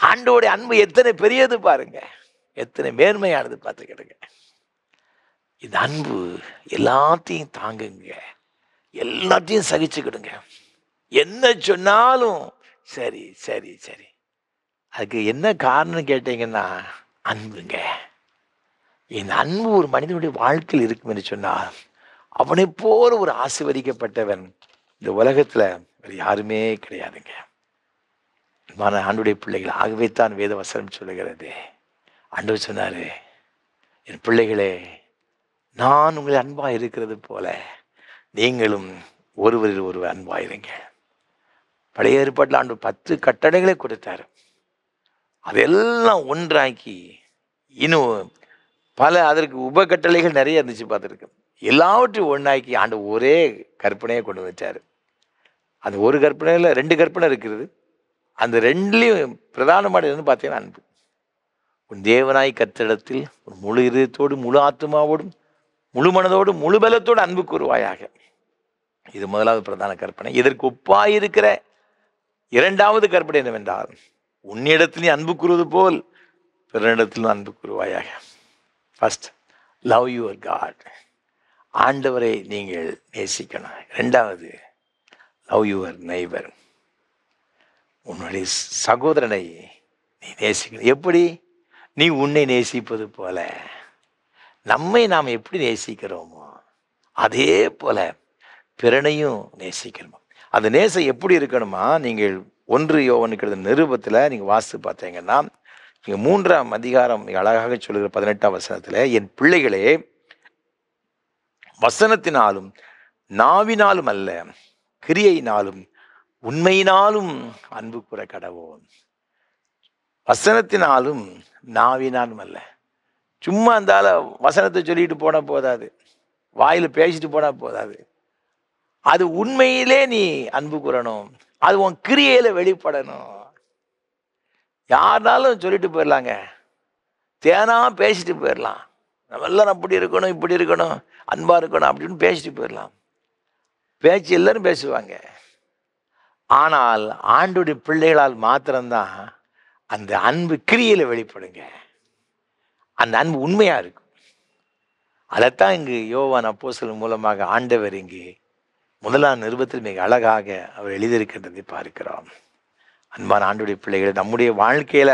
ஆண்டோடைய அன்பு எத்தனை பெரியது பாருங்க, எத்தனை மேன்மையானது பார்த்துக்கிடுங்க. இந்த அன்பு எல்லாத்தையும் தாங்குங்க, எல்லாத்தையும் சகிச்சுக்கிடுங்க. என்ன சொன்னாலும் சரி சரி சரி. அதுக்கு என்ன காரணம் கேட்டீங்கன்னா அன்புங்க. இந்த அன்பு ஒரு மனிதனுடைய வாழ்க்கையில் இருக்கும் என்று சொன்னால் அவனை போல ஒரு ஆசீர்வதிக்கப்பட்டவன் இந்த உலகத்துல வேறு யாருமே கிடையாதுங்க. ஆண்டவருடைய பிள்ளைகள், ஆகவே தான் வேத வசனம் சொல்லுகிறது. ஆண்டவர் சொன்னாரு, என் பிள்ளைகளே, நான் உங்களை அன்பா இருக்கிறது போல நீங்களும் ஒருவரில் ஒருவர் அன்பாயிருங்க. பழைய ஏற்பாட்டில் ஆண்டவர் 10 கட்டளைகளை கொடுத்தாரு. அதெல்லாம் ஒன்றாக்கி இன்னும் பல அதற்கு உபகட்டளைகள் நிறைய இருந்துச்சு பார்த்துருக்கு. எல்லாவற்றையும் ஒன்றாக்கி ஆண்டவர் ஒரே கற்பனையை கொண்டு வச்சார். அந்த ஒரு கற்பனையில் 2 கற்பனை இருக்கிறது. அந்த 2லையும் பிரதானமானது பார்த்தீங்கன்னா அன்பு. உன் தேவனாய் கர்த்தரிடத்தில் ஒரு முழு இதயத்தோடு, முழு ஆத்மாவோடும், முழு மனதோடும், முழு பலத்தோடு அன்பு கூறுவாயாக. இது முதலாவது பிரதான கற்பனை. இதற்கு ஒப்பாயிருக்கிற 2வது கற்பனை என்னவென்றால், உன்னிடத்தில் நீ அன்பு கூறுவது போல் பிறனிடத்திலும் அன்பு கூறுவாயாக. First, love your God. ஆண்டவரை நீங்கள் நேசிக்கணும். 2வது, லவ் யுவர் நெய்பர். உன்னுடைய சகோதரனை நீ நேசிக்கணும். எப்படி? நீ உன்னை நேசிப்பது போல நம்மை நாம் எப்படி நேசிக்கிறோமோ அதே போல பிறனையும் நேசிக்கணுமா. அந்த நேசம் எப்படி இருக்கணுமா? நீங்கள் 1 யோவானுக்கு நிருபத்தில் நீங்கள் வாசித்து பார்த்தீங்கன்னா, நீங்கள் 3ஆம் அதிகாரம் அழகாக சொல்லுகிற 18ஆம் வசனத்தில், என் பிள்ளைகளே, வசனத்தினாலும் நாவினாலும் அல்ல, கிரியையினாலும் உண்மையினாலும் அன்பு கூற கடவோம். வசனத்தினாலும் நாவினாலும் அல்ல. சும்மா இருந்தால வசனத்தை சொல்லிட்டு போனால் போதாது, வாயில் பேசிட்டு போனால் போதாது. அது உண்மையிலே நீ அன்பு கூறணும். அது உன் கிரியையில வெளிப்படணும். யாருனாலும் சொல்லிட்டு போயிடலாங்க, தேனா பேசிட்டு போயிடலாம். நம்மெல்லாம் அப்படி இருக்கணும், இப்படி இருக்கணும், அன்பா இருக்கணும் அப்படின்னு பேசிட்டு போயிடலாம். பேச்சு எல்லாரும் பேசுவாங்க. ஆனால் ஆண்டவருடைய பிள்ளைகளால் மாத்திரம்தான் அந்த அன்பு கிரியையில வெளிப்படுங்க. அந்த அன்பு உண்மையா இருக்கும். அதைத்தான் இங்கு யோவான் அப்போஸ்தலன் மூலமாக ஆண்டவர் இங்கு 1ஆம் நிருபத்தில் மிக அழகாக அவர் எழுதியிருக்கின்றதை பார்க்கிறோம். அன்பான ஆண்டவருடைய பிள்ளைகள், நம்முடைய வாழ்க்கையில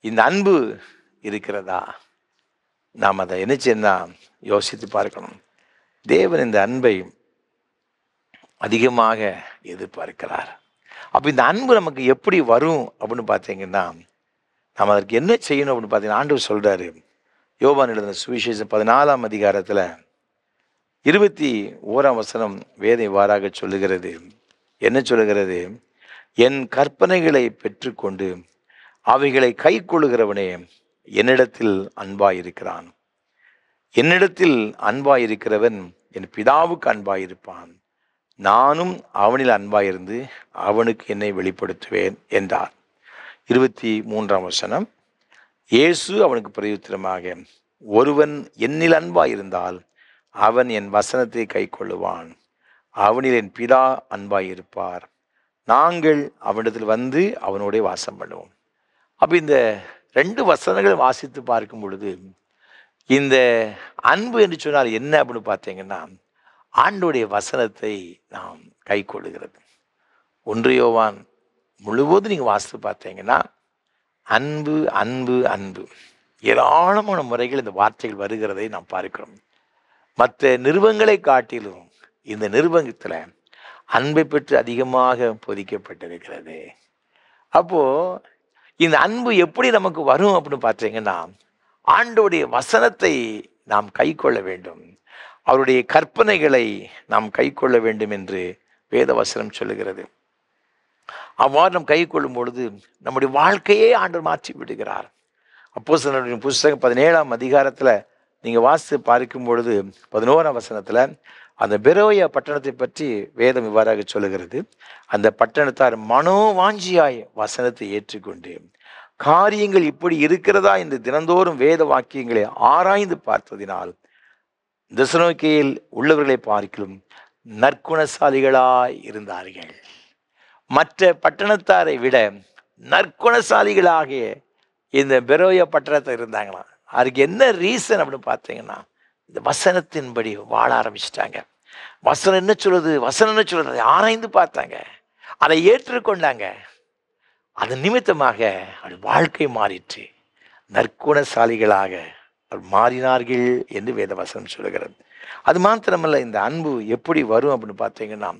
இந்த அன்பு இருக்கிறதா? நாம் அதை என்ன செய்யணும் யோசித்து பார்க்கணும். தேவன் இந்த அன்பை அதிகமாக எதிர்பார்க்கிறார். அப்போ இந்த அன்பு நமக்கு எப்படி வரும் அப்படின்னு பார்த்தீங்கன்னா, நாம் அதற்கு என்ன செய்யணும் அப்படின்னு பார்த்தீங்கன்னா, ஆண்டவர் சொல்றாரு, யோவான் எழுதின சுவிசேஷம் 14ஆம் அதிகாரத்தில் 21ஆம் வசனம் வேதம் இவ்வாறாக சொல்லுகிறது. என்ன சொல்லுகிறது? என் கற்பனைகளை பெற்றுக்கொண்டு அவைகளை கை கொள்ளுகிறவனே என்னிடத்தில் அன்பாயிருக்கிறான். என்னிடத்தில் அன்பாயிருக்கிறவன் என் பிதாவுக்கு அன்பாயிருப்பான். நானும் அவனில் அன்பாயிருந்து அவனுக்கு என்னை வெளிப்படுத்துவேன் என்றார். 23ஆம் வசனம், இயேசு அவனுக்கு பிரயுத்தரமாக, ஒருவன் என்னில் அன்பாயிருந்தால் அவன் என் வசனத்தை கை கொள்ளுவான். அவனில் என் பிதா அன்பாயிருப்பார். நாங்கள் அவனிடத்தில் வந்து அவனோட வாசம் பண்ணுவோம். அப்போ இந்த 2 வசனங்களை வாசித்து பார்க்கும் பொழுது, இந்த அன்பு என்று சொன்னால் என்ன அப்படின்னு பார்த்தீங்கன்னா, ஆண்டோடைய வசனத்தை நாம் கை கொள்ளுகிறது. 1 யோவான் முழுவதும் நீங்கள் வாசித்து பார்த்தீங்கன்னா, அன்பு அன்பு அன்பு ஏராளமான முறைகள் இந்த வார்த்தைகள் வருகிறதை நாம் பார்க்கிறோம். மற்ற நிருபங்களை காட்டிலும் இந்த நிருபத்தில் அன்பை பற்றி அதிகமாக பொதிக்கப்பட்டிருக்கிறது. அப்போ இந்த அன்பு எப்படி நமக்கு வரும் அப்படின்னு பார்த்தீங்கன்னா, ஆண்டோடைய வசனத்தை நாம் கை கொள்ள வேண்டும், அவருடைய கற்பனைகளை நாம் கை கொள்ள வேண்டும் என்று வேத வசனம் சொல்லுகிறது. அவ்வாறு நாம் கை கொள்ளும் பொழுது நம்முடைய வாழ்க்கையே ஆண்டவர் மாற்றி விடுகிறார். அப்போஸ்தலர்களுடைய புஸ்தகம் 17ஆம் அதிகாரத்தில் நீங்கள் வாசித்து பார்க்கும் பொழுது 11ஆம் வசனத்தில் அந்த பெரோயா பட்டணத்தை பற்றி வேதம் இவ்வாறாக சொல்லுகிறது. அந்த பட்டணத்தார் மனோவாஞ்சியாய் வசனத்தை ஏற்றுக்கொண்டு காரியங்கள் இப்படி இருக்கிறதா என்று தினந்தோறும் வேத வாக்கியங்களை ஆராய்ந்து பார்த்ததினால் தெசலோனிக்கேயில் உள்ளவர்களை பார்க்கிலும் நற்குணசாலிகளாய் இருந்தார்கள். மற்ற பட்டணத்தாரை விட நற்குணசாலிகளாகிய இந்த பெரோயா பட்டணத்தை இருந்தாங்களாம். அதுக்கு என்ன ரீசன் அப்படின்னு பார்த்தீங்கன்னா, இந்த வசனத்தின்படி வாழ ஆரம்பிச்சிட்டாங்க. வசனம் என்ன சொல்லுது, வசனம் என்ன சொல்லுது, அதை ஆராய்ந்து பார்த்தாங்க, அதை ஏற்றுக்கொண்டாங்க. அதன் நிமித்தமாக அவள் வாழ்க்கை மாறிற்று, நற்குணசாலிகளாக அவள் மாறினார்கள் என்று வேத வசனம் சொல்லுகிறது. அது மாத்திரமல்ல, இந்த அன்பு எப்படி வரும் அப்படின்னு பார்த்தீங்கன்னா,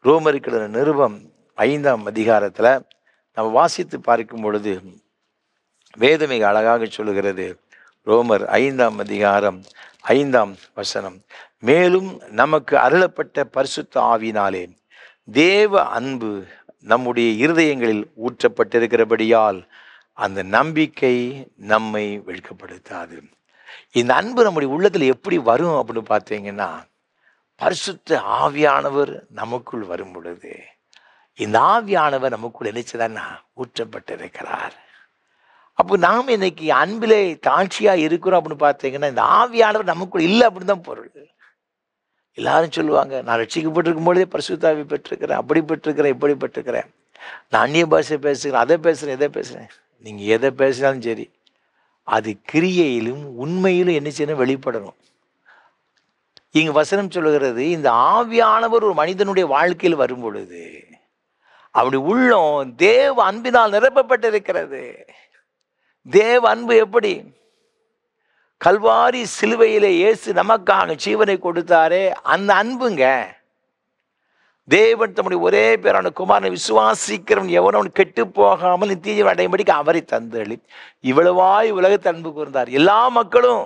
ரோமருக்கு நிருபம் 5ஆம் அதிகாரத்தில் நம்ம வாசித்து பார்க்கும் பொழுது வேதம் மிக அழகாக சொல்லுகிறது. ரோமர் 5ஆம் அதிகாரம் 5ஆம் வசனம், மேலும் நமக்கு அருளப்பட்ட பரிசுத்த ஆவியினாலே தேவ அன்பு நம்முடைய இருதயங்களில் ஊற்றப்பட்டிருக்கிறபடியால் அந்த நம்பிக்கை நம்மை வெட்கப்படுத்தாது. இந்த அன்பு நம்முடைய உள்ளத்தில் எப்படி வரும் அப்படின்னு பார்த்தீங்கன்னா, பரிசுத்த ஆவியானவர் நமக்குள் வரும் பொழுது, இந்த ஆவியானவர் நமக்குள் நினைச்சதானா ஊற்றப்பட்டிருக்கிறார். அப்போ நாம் இன்னைக்கு அன்பிலே தாழ்ச்சியாக இருக்கிறோம் அப்படின்னு பார்த்தீங்கன்னா, இந்த ஆவியானவர் நமக்குள் இல்லை அப்படின்னு தான் பொருள். எல்லாரும் சொல்லுவாங்க, நான் ரட்சிக்கப்பட்டிருக்கும் பொழுதே பரிசுத்த ஆவி பெற்றிருக்கிறேன், அப்படி பெற்றிருக்கிறேன், இப்படி பெற்றிருக்கிறேன், நான் அந்நிய பாஷை பேசுகிறேன், அதை பேசுகிறேன், இதை பேசுகிறேன். நீங்கள் எதை பேசினாலும் சரி, அது கிரியையிலும் உண்மையிலும் என்ன செய்யணும், வெளிப்படணும். இங்கு வசனம் சொல்லுகிறது, இந்த ஆவியானவர் ஒரு மனிதனுடைய வாழ்க்கையில் வரும் பொழுது அப்படி உள்ளம் தேவ அன்பினால் நிரப்பப்பட்டிருக்கிறது. தேவ அன்பு எப்படி? கல்வாரி சிலுவையிலே இயேசு நமக்காக ஜீவனை கொடுத்தாரே, அந்த அன்புங்க. தேவன் தம்முடைய ஒரே பேரான குமாரனை விசுவாசிக்கிறவன் எவனவன் கெட்டு போகாமல் நித்திய அடையும்படிக்கு அவரை தந்தளி இவ்வளவாய் உலகத்தை அன்பு கூர்ந்தார். எல்லா மக்களும்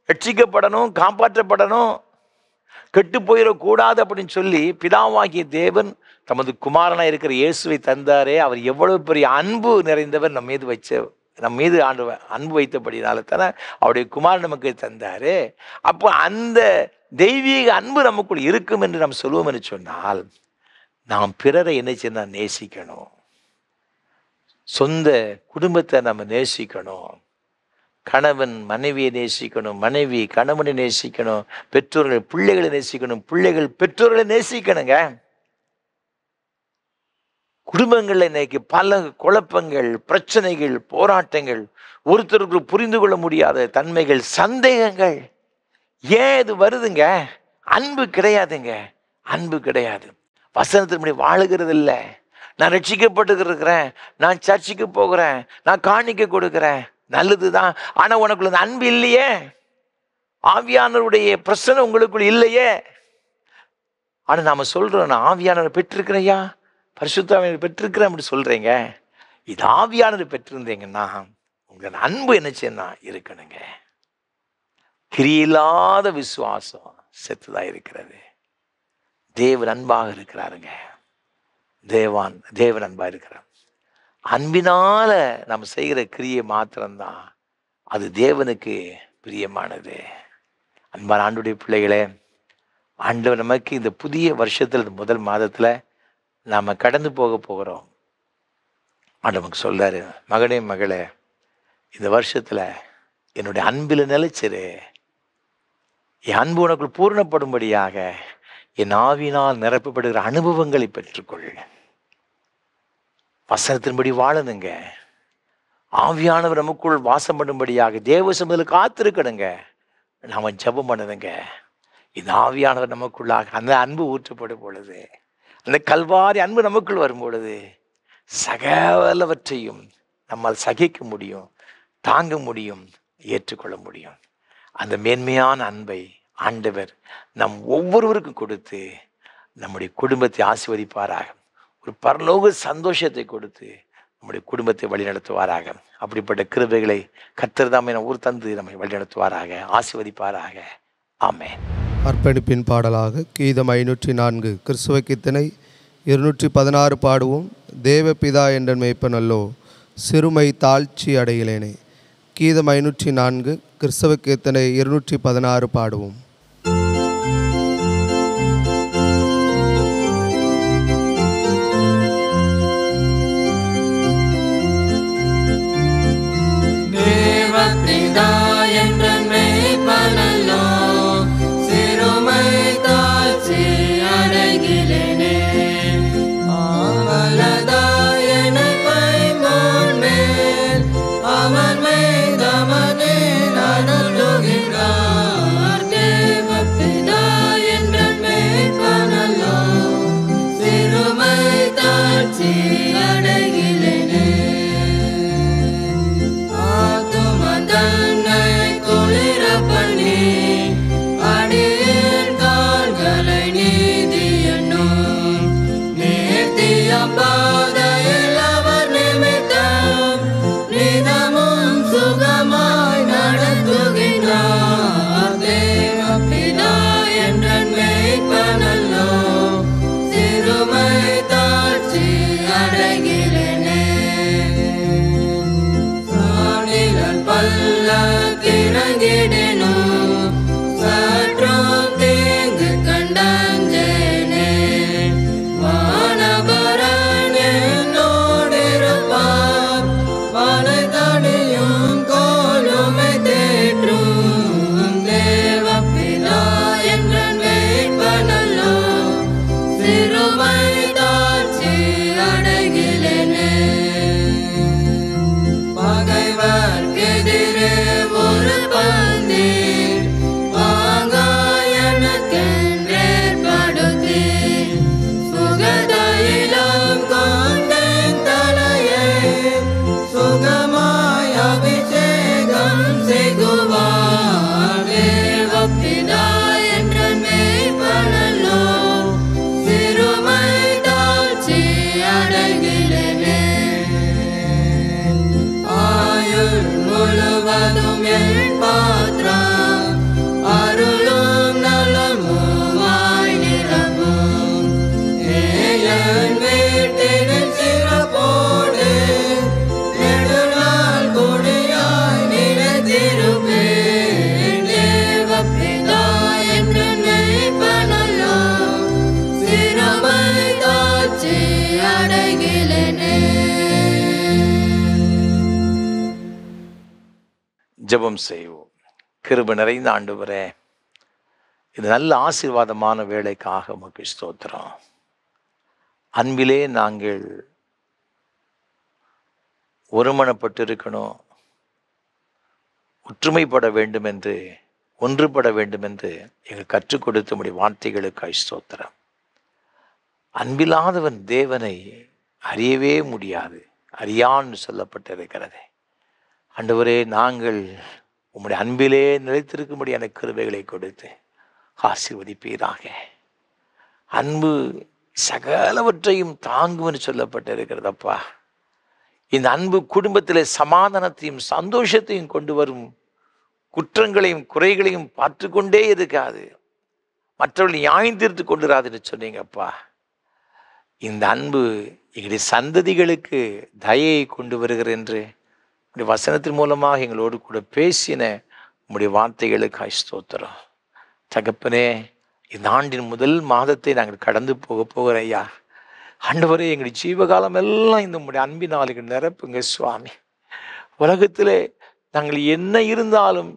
ரட்சிக்கப்படணும், காப்பாற்றப்படணும், கெட்டு போயிடக்கூடாது அப்படின்னு சொல்லி பிதாவாகிய தேவன் தமது குமாரனாக இருக்கிற இயேசுவை தந்தாரே, அவர் எவ்வளவு பெரிய அன்பு நிறைந்தவர் நம் மீது அன்பு வைத்தபடினால தானே அவருடைய குமாரன் நமக்கு தந்தாரு. அப்போ அந்த தெய்வீக அன்பு நமக்குள் இருக்கும் என்று நாம் சொல்லுவோம் என்று சொன்னால், நாம் பிறரை என்ன செய்யணும், நேசிக்கணும். சொந்த குடும்பத்தை நம்ம நேசிக்கணும். கணவன் மனைவியை நேசிக்கணும், மனைவி கணவனை நேசிக்கணும், பெற்றோர்கள் பிள்ளைகளை நேசிக்கணும், பிள்ளைகள் பெற்றோர்களை நேசிக்கணுங்க. குடும்பங்களில் இன்னைக்கு பல குழப்பங்கள், பிரச்சனைகள், போராட்டங்கள், ஒருத்தருக்கு புரிந்து கொள்ள முடியாத தன்மைகள், சந்தேகங்கள். ஏன் இது வருதுங்க? அன்பு கிடையாதுங்க. அன்பு கிடையாது. வசனத்தின்படி வாழுகிறது இல்லை. நான் ரட்சிக்கப்பட்டுக்கிறேன், நான் சர்ச்சுக்கு போகிறேன், நான் காணிக்க கொடுக்கிறேன், நல்லதுதான். ஆனா உனக்குள்ள அந்த அன்பு இல்லையே, ஆவியானவருடைய பிரச்சனை உங்களுக்குள்ள இல்லையே. ஆனா நாம சொல்றோம், நான் ஆவியானவர் பெற்றிருக்கிறேயா, பரிசுத்தாவியை பெற்றிருக்கிறேன் அப்படி சொல்றீங்க. இது ஆவியானவர் பெற்றிருந்தீங்கன்னா உங்க அன்பு என்ன செய்யணும், இருக்கணுங்க. கிரியில்லாத விசுவாசம் செத்துதான் இருக்கிறது. தேவன் அன்பாக இருக்கிறாருங்க. தேவன் அன்பா இருக்கிறார். அன்பினால நம்ம செய்கிற கிரியை மாத்திரம்தான் அது தேவனுக்கு பிரியமானது. அன்பான ஆண்டவருடைய பிள்ளைகளே, ஆண்டவர் நமக்கு இந்த புதிய வருஷத்துல, இந்த முதல் மாதத்துல நாம கடந்து போகிறோம். ஆண்டவனுக்கு சொல்றாரு, மகனே மகளே, இந்த வருஷத்துல என்னுடைய அன்பில் நிலைச்சிரு. என் அன்பு உனக்குள் பூர்ணப்படும்படியாக என் ஆவியினால் நிரப்பப்படுகிற அனுபவங்களை பெற்றுக்கொள். வசனத்தின்படி வாழணுங்க. ஆவியானவர் நமக்குள் வாசம் பண்ணும்படியாக தேவ சமூகத்தில் காத்திருக்கணுங்க. நாம ஜெபம் பண்ணணுங்க. இந்த ஆவியானவர் நமக்குள்ளாக அந்த அன்பு ஊற்றப்படும் பொழுது, அந்த கல்வாரி அன்பு நமக்குள் வரும் பொழுது, சகலவற்றையும் நம்மால் சகிக்க முடியும், தாங்க முடியும், ஏற்றுக்கொள்ள முடியும். அந்த மேன்மையான அன்பை ஆண்டவர் நம் ஒவ்வொருவருக்கும் கொடுத்து நம்முடைய குடும்பத்தை ஆசீர்வதிப்பாராக. ஒரு பரலோக சந்தோஷத்தை கொடுத்து நம்முடைய குடும்பத்தை வழிநடத்துவாராக. அப்படிப்பட்ட கிருபைகளை கர்த்தர் தாமே ஊர் தந்து நம்மை வழிநடத்துவாராக, ஆசீர்வதிப்பாராக. ஆமென். அர்ப்பணிப்பின் பாடலாக கீதம் 504 கிறிஸ்துவ கீர்த்தனை 216 பாடுவோம். தேவபிதா என்ற மேய்ப்பனல்லோ சிறுமை தாழ்ச்சி அடையிலேனே. கீதம் 504 கிறிஸ்தவ கீர்த்தனை 216 பாடுவோம். தேவபிதா என்ற மேய்ப்பனல்லோ சிறுமை தாழ்ச்சி அடைகிலேனே. ஆவலதாயனை பைமான் மேல் அவன் மேய்தவனே நடத்துகின்றார். தேவபிதா என்ற மேய்ப்பனல்லோ சிறுமை தாழ்ச்சி அடைகிலேனே. ஆத்தும தன்னை குளிர பண்ணி அடி என் வீட்டினில் சிறப்போடு நெடுநாள் கொடியாய் நிலைத்திருப்பேன். தேவப்பிதா என்று நினைப்பனல்லோ, சிறுமை தாட்சி அடைகிலேனே. ஜெபம் செய்வோம். கிருபை நிறைந்த ஆண்டவரே, இது நல்ல ஆசீர்வாதமான வேலைக்காக உமக்கு ஸ்தோத்திரம். அன்பிலே நாங்கள் ஒருமனப்பட்டிருக்கணும், ஒற்றுமைப்பட வேண்டும் என்று, ஒன்றுபட வேண்டும் என்று எங்கள் கற்றுக் கொடுத்த உம்முடைய வார்த்தைகளுக்காய் ஸ்தோத்திரம். அன்பில்லாதவன் தேவனை அறியவே முடியாது, அறியான்னு சொல்லப்பட்டிருக்கிறது. ஆண்டவரே, நாங்கள் உம்முடைய அன்பிலே நிலைத்திருக்கும்படியான கிருபைகளை கொடுத்து ஆசீர்வதிப்பீராக. அன்பு சகலவற்றையும் தாங்கும் என்று சொல்லப்பட்டிருக்கிறதப்பா. இந்த அன்பு குடும்பத்தில் சமாதானத்தையும் சந்தோஷத்தையும் கொண்டு வரும். குற்றங்களையும் குறைகளையும் பார்த்து கொண்டே இருக்காது, மற்றவர்களை நியாயம் தீர்த்து கொண்டுராதுன்னு சொன்னீங்கப்பா. இந்த அன்பு எங்களுடைய சந்ததிகளுக்கு தயையை கொண்டு வருகிற என்று உடைய வசனத்தின் மூலமாக எங்களோடு கூட பேசின உம்முடைய வார்த்தைகளுக்கு ஸ்தோத்திரம். தகப்பனே, இந்த ஆண்டின் முதல் மாதத்தை நாங்கள் கடந்து போகிற ஐயா, ஆண்டவரே, எங்களுடைய ஜீவகாலம் எல்லாம் இந்த உம்முடைய அன்பினாலுக்கு நிரப்புங்க சுவாமி. உலகத்திலே நாங்கள் என்ன இருந்தாலும்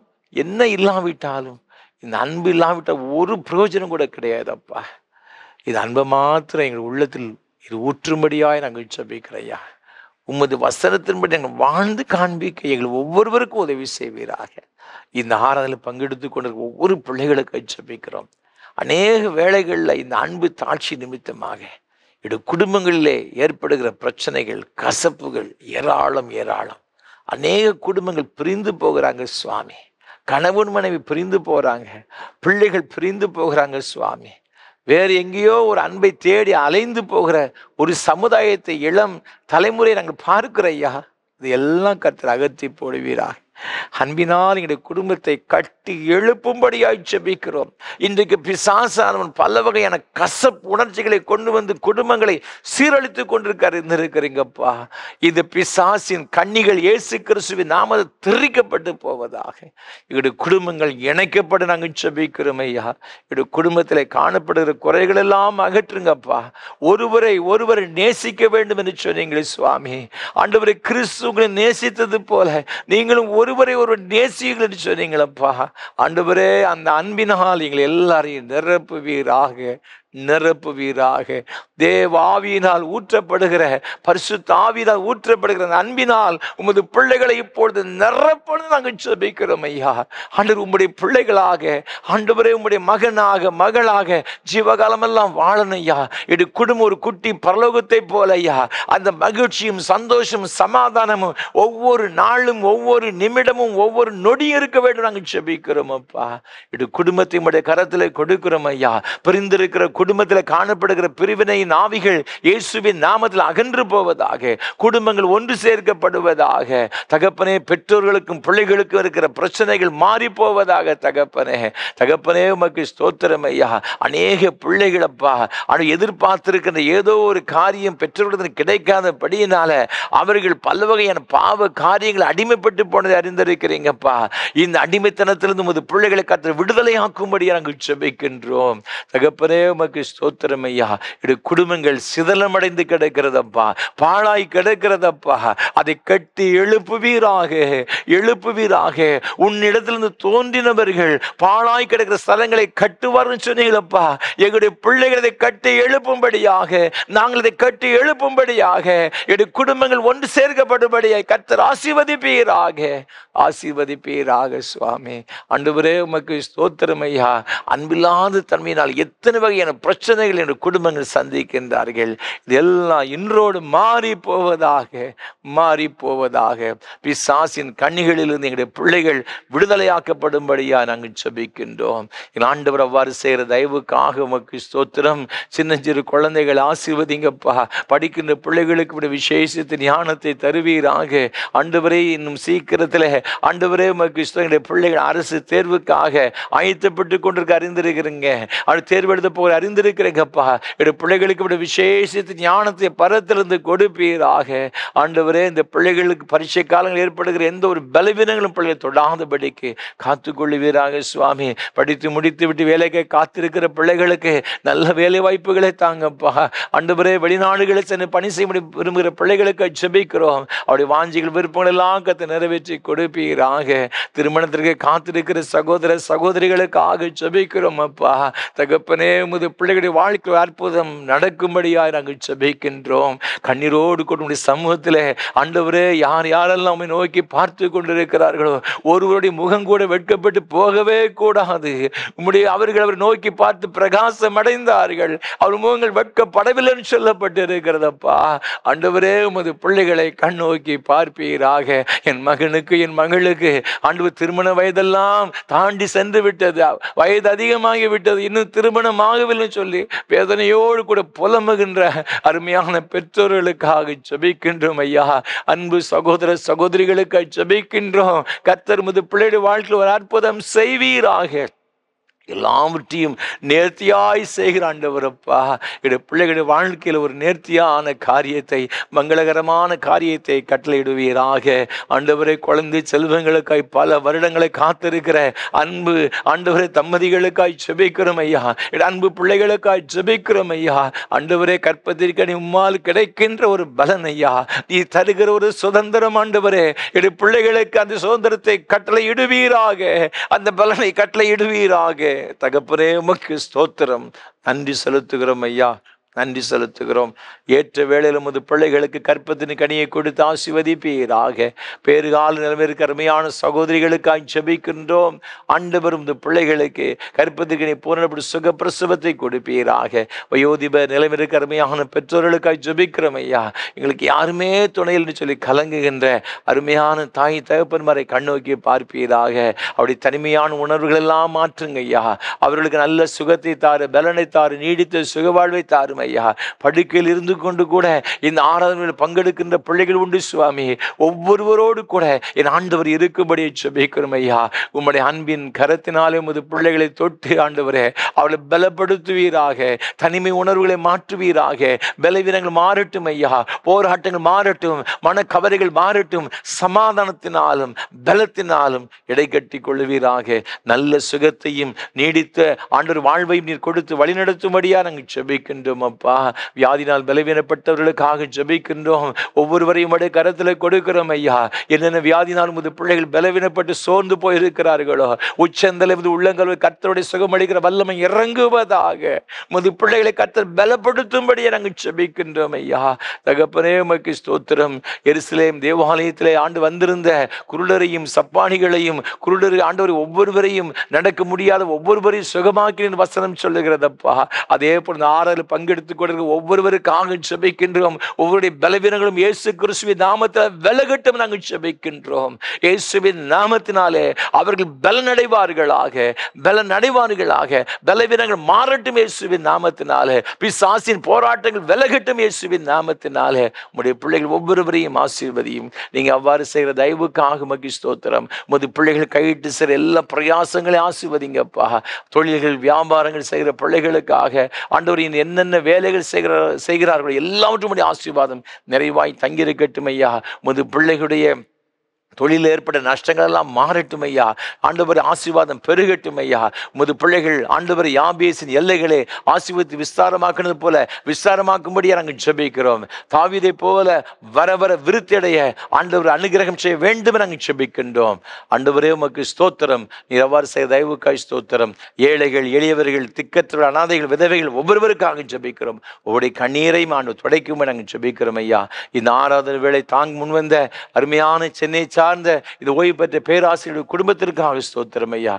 என்ன இல்லாவிட்டாலும் இந்த அன்பு இல்லாவிட்டால் ஒரு பிரயோஜனம் கூட கிடையாதப்பா. இது அன்பை மாத்திரம் எங்கள் உள்ளத்தில் இது ஊற்றும்படியாய் நாங்கள் ஜெபிக்கிறையா. உமது வசனத்தின்படி நாங்கள் வாழ்ந்து காண்பிக்க எங்கள் ஒவ்வொருவருக்கும் உதவி செய்வீராக. இந்த ஆராதனையில் பங்கெடுத்து கொண்டிருக்க ஒவ்வொரு பிள்ளைகளுக்கு ஜெபிக்கிறோம். அநேக வேளைகளில் இந்த அன்பு தாட்சி நிமித்தமாக குடும்பங்களிலே ஏற்படுகிற பிரச்சனைகள், கசப்புகள் ஏராளம் ஏராளம். அநேக குடும்பங்கள் பிரிந்து போகிறாங்க சுவாமி. கணவன் மனைவி பிரிந்து போகிறாங்க, பிள்ளைகள் பிரிந்து போகிறாங்க சுவாமி. வேறு எங்கேயோ ஒரு அன்பை தேடி அலைந்து போகிற ஒரு சமுதாயத்தை, இளம் தலைமுறை நாங்கள் பார்க்கிற ஐயா. இது எல்லாம் கர்த்தர் அகற்றி போடுவீராக. அன்பினால் எங்களுடைய குடும்பத்தை கட்டி எழுப்பும்படியாய் ஜெபிக்கிறோம். இன்றைக்கு பிசாசானவன் பல வகையான கசப்பு உணர்ச்சிகளை கொண்டு வந்து குடும்பங்களை சீரழித்து கொண்டிருக்கிறீங்கப்பா. இந்த பிசாசின் கண்ணிகள் இயேசு கிறிஸ்துவின் நாமத்தில் திரிக்கப்பட்டு போவதாக. எங்களுடைய குடும்பங்கள் இணைக்கப்பட நாங்கள் ஜெபிக்கிறோம் ஐயா. எங்களுடைய குடும்பத்தில் காணப்படுகிற குறைகள் எல்லாம் அகற்றுங்கப்பா. ஒருவரை நேசிக்க வேண்டும் என்று சொன்னீங்களே சுவாமி. ஆண்டவரை கிறிஸ்துவை நேசித்தது போல நீங்களும் ஒருவரை நேசியுங்கள் என்று சொன்னீங்களப்பா. ஆண்டவரே, அந்த அன்பினால் எங்களை எல்லாரையும் நிரப்புவீராக. தேவாவியினால் ஊற்றப்படுகிற, பரிசுத்த ஆவியினால் ஊற்றப்படுகிற அன்பினால் உமது பிள்ளைகளை இப்பொழுது நிரப்பணும் நாங்கள் ஜெபிக்கிறோம் ஐயா. ஆண்டவர், உம்முடைய பிள்ளைகளாக, ஆண்டவரே, உம்முடைய மகனாக மகளாக ஜீவகாலம் எல்லாம் வாழணும் ஐயா. இது குடும்பம் ஒரு குட்டி பரலோகத்தை போல ஐயா. அந்த மகிழ்ச்சியும் சந்தோஷமும் சமாதானமும் ஒவ்வொரு நாளும் ஒவ்வொரு நிமிடமும் ஒவ்வொரு நொடியும் இருக்க வேண்டும் நாங்கள் ஜெபிக்கிறோம் அப்பா. இது குடும்பத்தை உம்முடைய கரத்தில் கொடுக்கிறோம் ஐயா. பிரிந்திருக்கிற குடும்பத்தில் காணப்படுகிற பிரிவினையின் ஆவிகள் இயேசுவின் நாமத்தில் அகன்று போவதாக. குடும்பங்கள் ஒன்று சேர்க்கப்படுவதாக. தகப்பனே, பெற்றோர்களுக்கும் பிள்ளைகளுக்கும் இருக்கிற பிரச்சனைகள் மாறி போவதாக. தகப்பனே, உமக்கு ஸ்தோத்திரம் ஐயா. அநேக பிள்ளைகளப்பா எதிர்பார்த்திருக்கின்ற ஏதோ ஒரு காரியம் பெற்றோர்களுக்கு கிடைக்காதபடியினால அவர்கள் பல வகையான பாவ காரியங்கள் அடிமைப்பட்டு போனதை அறிந்திருக்கிறீங்கப்பா. இந்த அடிமைத்தனத்திலிருந்து உமது பிள்ளைகளை கர்த்தர் விடுதலையாக்கும்படி நாங்கள் ஜெபிக்கின்றோம். தகப்பனே, உமக்கு ஸ்தோத்திரம் ஐயா. குடும்பங்கள் சிதலமடைந்து கிடக்கிறதப்பா, பாழாய் கிடக்கிறதப்பா. அதை கட்டி எழுப்புவீராக. உன்னிடத்திலிருந்து தோன்றினவர்கள் பாழாய் கிடக்கிற ஸ்தலங்களை கட்டுவார்னு சொன்னீங்களப்பா. எங்களுடைய பிள்ளைகளை கட்டி எழுப்பும்படியாக, நாங்கள் இதை கட்டி எழுப்பும்படியாக, எங்களுடைய குடும்பங்கள் ஒன்று சேர்க்கப்படும்படியாக கர்த்தர் ஆசீர்வதிப்பீராக சுவாமி. ஆண்டவரே, உமக்கு ஸ்தோத்திரம் ஐயா. அன்பில்லாத தன்மையினால் எத்தனை வகையான பிரச்சனைகள் என்ற குடும்பங்கள் சந்திக்கின்றார்கள். இதெல்லாம் இன்றோடு மாறி போவதாக. பிசாசின் கண்ணிகளிலிருந்து எங்களுடைய பிள்ளைகள் விடுதலையாக்கப்படும்படியா நாங்கள் ஜெபிக்கின்றோம். ஆண்டவர் அவ்வாறு செய்கிற தயவுக்காக உமக்கு ஸ்தோத்திரம். சின்ன சிறு குழந்தைகள் ஆசீர்வதிங்கப்பா. படிக்கின்ற பிள்ளைகளுக்கு விசேஷித்த ஞானத்தை தருவீராக. ஆண்டவரே, இன்னும் சீக்கிரத்தில் ஆண்டவரே உமக்கு பிள்ளைகள் அரசு தேர்வுக்காக ஆயத்தப்பட்டு கொண்டிருக்க அறிந்திருக்கிறீங்க. தேர்வு எழுத போகிற அறிந்திருக்கிறேங்கப்பா. என்னுடைய பிள்ளைகளுக்கு இப்படி விசேஷித்த ஞானத்தை பரத்திலிருந்து கொடுப்பீராக. ஆண்டவரே, இந்த பிள்ளைகளுக்கு பரீட்சை காலங்கள் ஏற்படுகிற எந்த ஒரு பலவீனங்களும் பிள்ளைகள் தொடாதபடிக்கு காத்துக்கொள்ளுவீராக சுவாமி. படித்து முடித்து விட்டு வேலைக்கு காத்திருக்கிற பிள்ளைகளுக்கு நல்ல வேலை வாய்ப்புகளை தாங்கப்பா. ஆண்டவரே, வெளிநாடுகளை சென்று பணி செய்ய விரும்புகிற பிள்ளைகளுக்கு ஜெபிக்கிறோம். அவருடைய வாஞ்சிகள் விருப்பங்கள் எல்லாம் கத்தை நிறைவேற்றி கொடுப்பீராக. திருமணத்திற்கு காத்திருக்கிற சகோதர சகோதரிகளுக்காக ஜெபிக்கிறோம் அப்பா. தகப்பனே, உமது பிள்ளைகளுடைய வாழ்க்கை அற்புதம் நடக்கும்படியாக நாங்கள் ஜெபிக்கின்றோம். கண்ணீரோடு கொண்டு சமூகத்தில் ஆண்டவரே, யார் யாரெல்லாம் உம்மை நோக்கி பார்த்து கொண்டிருக்கிறார்களோ ஒருவருடைய முகம் கூட வெட்கப்பட்டு போகவே கூடாது. அவர்கள் அவர் நோக்கி பார்த்து பிரகாசம் அடைந்தார்கள், அவர் முகங்கள் வெட்கப்படவில்லை என்று சொல்லப்பட்டு இருக்கிறதப்பா. ஆண்டவரே, உமது பிள்ளைகளை கண் நோக்கி பார்ப்பீராக. என் மகனுக்கு என் மகளுக்கு ஆண்டவர் திருமண வயதெல்லாம் தாண்டி சென்று விட்டது, வயது அதிகமாகி விட்டது, இன்னும் திருமணம் ஆகவில்லை சொல்லி வேதனையோடு கூட புலம்புகின்ற அருமையான பெற்றோர்களுக்காக ஜெபிக்கின்றோம் ஐயா. அன்பு சகோதர சகோதரிகளுக்கு ஜெபிக்கின்றோம். கர்த்தர் உமது பிள்ளைகளுடைய வாழ்க்கையில் ஒரு அற்புதம் செய்வீராக. எல்லாவற்றையும் நேர்த்தியாய் செய்கிற ஆண்டவரப்பா, என்னுடைய பிள்ளைகளுடைய வாழ்க்கையில் ஒரு நேர்த்தியான காரியத்தை, மங்களகரமான காரியத்தை கட்டளையிடுவீராக. ஆண்டவரை, குழந்தை செல்வங்களுக்காய் பல வருடங்களை காத்திருக்கிற அன்பு ஆண்டவரை தம்பதிகளுக்காய் ஜெபிக்கிறோம் ஐயா. அன்பு பிள்ளைகளுக்காய் ஜெபிக்கிறோம் ஐயா. ஆண்டவரே, கற்பத்திற்கு உம்மால் கிடைக்கின்ற ஒரு பலன் ஐயா, நீ தருகிற ஒரு சுதந்திரம் ஆண்டவரே, என்னுடைய பிள்ளைகளுக்கு அந்த சுதந்திரத்தை கட்டளையிடுவீராக, அந்த பலனை கட்டளையிடுவீராக. தகப்பனே, உமக்கு ஸ்தோத்திரம், நன்றி செலுத்துகிறோம் ஐயா, நன்றி செலுத்துகிறோம். ஏற்ற வேளையில் உமது பிள்ளைகளுக்கு கற்பத்தின் கனியை கொடுத்து ஆசீர்வதிப்பீராக. பேறுகால நிலைமைக்கு அருமையான சகோதரிகளுக்காக ஜெபிக்கின்றோம். ஆண்டவர் உமது பிள்ளைகளுக்கு கற்பத்தின் கனி பூரணப்படி சுகப்பிரசவத்தை கொடுப்பீராக. வயோதிப நிலைமைக்கு அருமையான பெற்றோர்களுக்காக ஜெபிக்கிறோம் ஐயா. எங்களுக்கு யாருமே துணையில் சொல்லி கலங்குகின்ற அருமையான தாய் தகப்பன்மாரை கண்ணோக்கி பார்ப்பீராக. அவருடைய தனிமையான உணர்வுகள் எல்லாம் மாற்றுங்க ஐயா. அவர்களுக்கு நல்ல சுகத்தை தாரு, பலனை தாரு, நீடித்த சுகவாழ்வை தாரும் ஐயா. படுக்கையில் இருந்து கொண்டு கூட இந்த ஆராதனையில் பங்கெடுக்கின்ற பிள்ளைகள் உண்டு சுவாமி. ஒவ்வொருவரோடு கூட என் ஆண்டவர் இருக்கும்படி ஜெபிக்கிறோம் ஐயா. உம்முடைய அன்பின் கரத்தினாலே உமது பிள்ளைகளை தொட்டு ஆண்டவரே அவளை பலப்படுத்துவீராக. தனிமை உணர்வுகளை மாற்றுவீராக. பலவீனங்கள் மாறட்டும் ஐயா, போராட்டங்கள் மாறட்டும், மனக்கவலைகள் மாறட்டும். சமாதானத்தினாலும் பலத்தினாலும் இடை கட்டி கொள்ளுவீராக. நல்ல சுகத்தையும் நீடித்த ஆண்டவர் வாழ்வையும் நீர் கொடுத்து வழிநடத்தும்படியா நாங்கள் ஜெபிக்கின்றோம் அப்பா. வியாதினால் பலவீனப்பட்டவர்களுக்காக ஜெபிக்கின்றோம். ஒவ்வொருவரையும் அடைய கரத்தில் கொடுக்கிறோம் ஐயா. என்னென்ன வியாதினால் உமது பிள்ளைகள் பலவீனப்பட்டு சோர்ந்து போயிருக்கிறார்களோ உச்சந்தலை உள்ளங்கள் கர்த்தருடைய சுகமளிக்கிற வல்லமை இறங்குவதாக. உமது பிள்ளைகளை கர்த்தர் பலப்படுத்தும்படியே நாங்கள் ஜெபிக்கின்றோம் ஐயா. தகப்பனே, உமக்கு ஸ்தோத்திரம். எருசலேம் தேவாலயத்திலே ஆண்டு வந்திருந்த குருடரையும் சப்பானிகளையும் குருடர் ஆண்டவர் ஒவ்வொருவரையும் நடக்க முடியாத ஒவ்வொருவரையும் சுகமாக்கி வசனம் சொல்லுகிறதப்பா. அதே போல ஆறாறு பங்கெடுத்துக் கொண்டு ஒவ்வொருவருக்காக ஜெபிக்கின்றோம். ஒவ்வொருடைய பலவீனங்களும் இயேசு கிறிஸ்துவின் நாமத்தில் விலகட்டும் நாங்கள் ஜெபிக்கின்றோம். இயேசுவின் நாமத்தினாலே அவர்கள் பலனடைவார்களாக, பலவீனங்கள் மாறட்டும் இயேசுவின் நாமத்தினாலே. பிசாசின் போராட்டங்கள் விலகட்டும் இயேசுவின் நாமத்தினாலே. உம்முடைய பிள்ளைகள் ஒவ்வொருவரையும் ஆசீர்வதியும். நீங்க அவ்வாறு செய்கிற தயவுக்காக உமக்கு ஸ்தோத்திரம். உமது பிள்ளைகள் கையிட்டு செய்கிற எல்லா பிரயாசங்களையும் ஆசீர்வதிங்கப்பா. தொழில்கள் வியாபாரங்கள் செய்கிற பிள்ளைகளுக்காக ஆண்டவர் என்னென்ன வேலைகள் செய்கிறார்கள் எல்லாவற்றும் ஆசீர்வாதம் நிறைவாய் தங்கியிருக்கட்டும் ஐயா. உமது பிள்ளைகளுடைய தொழில் ஏற்பட்ட நஷ்டங்கள் எல்லாம் மாறட்டும் ஐயா. ஆண்டவர் ஆசீர்வாதம் பெருகட்டும் ஐயா. உமது பிள்ளைகள் ஆண்டவர் யாபேசின் எல்லைகளை ஆசீர்வதித்து விஸ்தாரமாக்குனது போல விஸ்தாரமாக்கும்படியா நாங்கள் ஜெபிக்கிறோம். தாவீதை போல வர வர விருத்தியடைய ஆண்டவர் அனுகிரகம் செய்ய வேண்டும் நாங்கள் ஜெபிக்கின்றோம். ஆண்டவரே, உமக்கு ஸ்தோத்திரம். நீர் அவ்வாறு செய்த தயவுக்காய் ஸ்தோத்திரம். ஏழைகள், எளியவர்கள், திக்கற்றவர்கள், அனாதைகள், விதவைகள் ஒவ்வொருவருக்காக ஜெபிக்கிறோம். ஒவ்வொரு கண்ணீரையும் ஆண்டு துடைக்கும் நாங்கள் ஜெபிக்கிறோம் ஐயா. இந்த ஆராதனை வேளை தாங்க முன்வந்த அருமையான சென்னை சார்ந்த இந்த ஓய்வு பெற்ற பேராசிரியர் குடும்பத்திற்காக ஸ்தோத்திரம் ஐயா.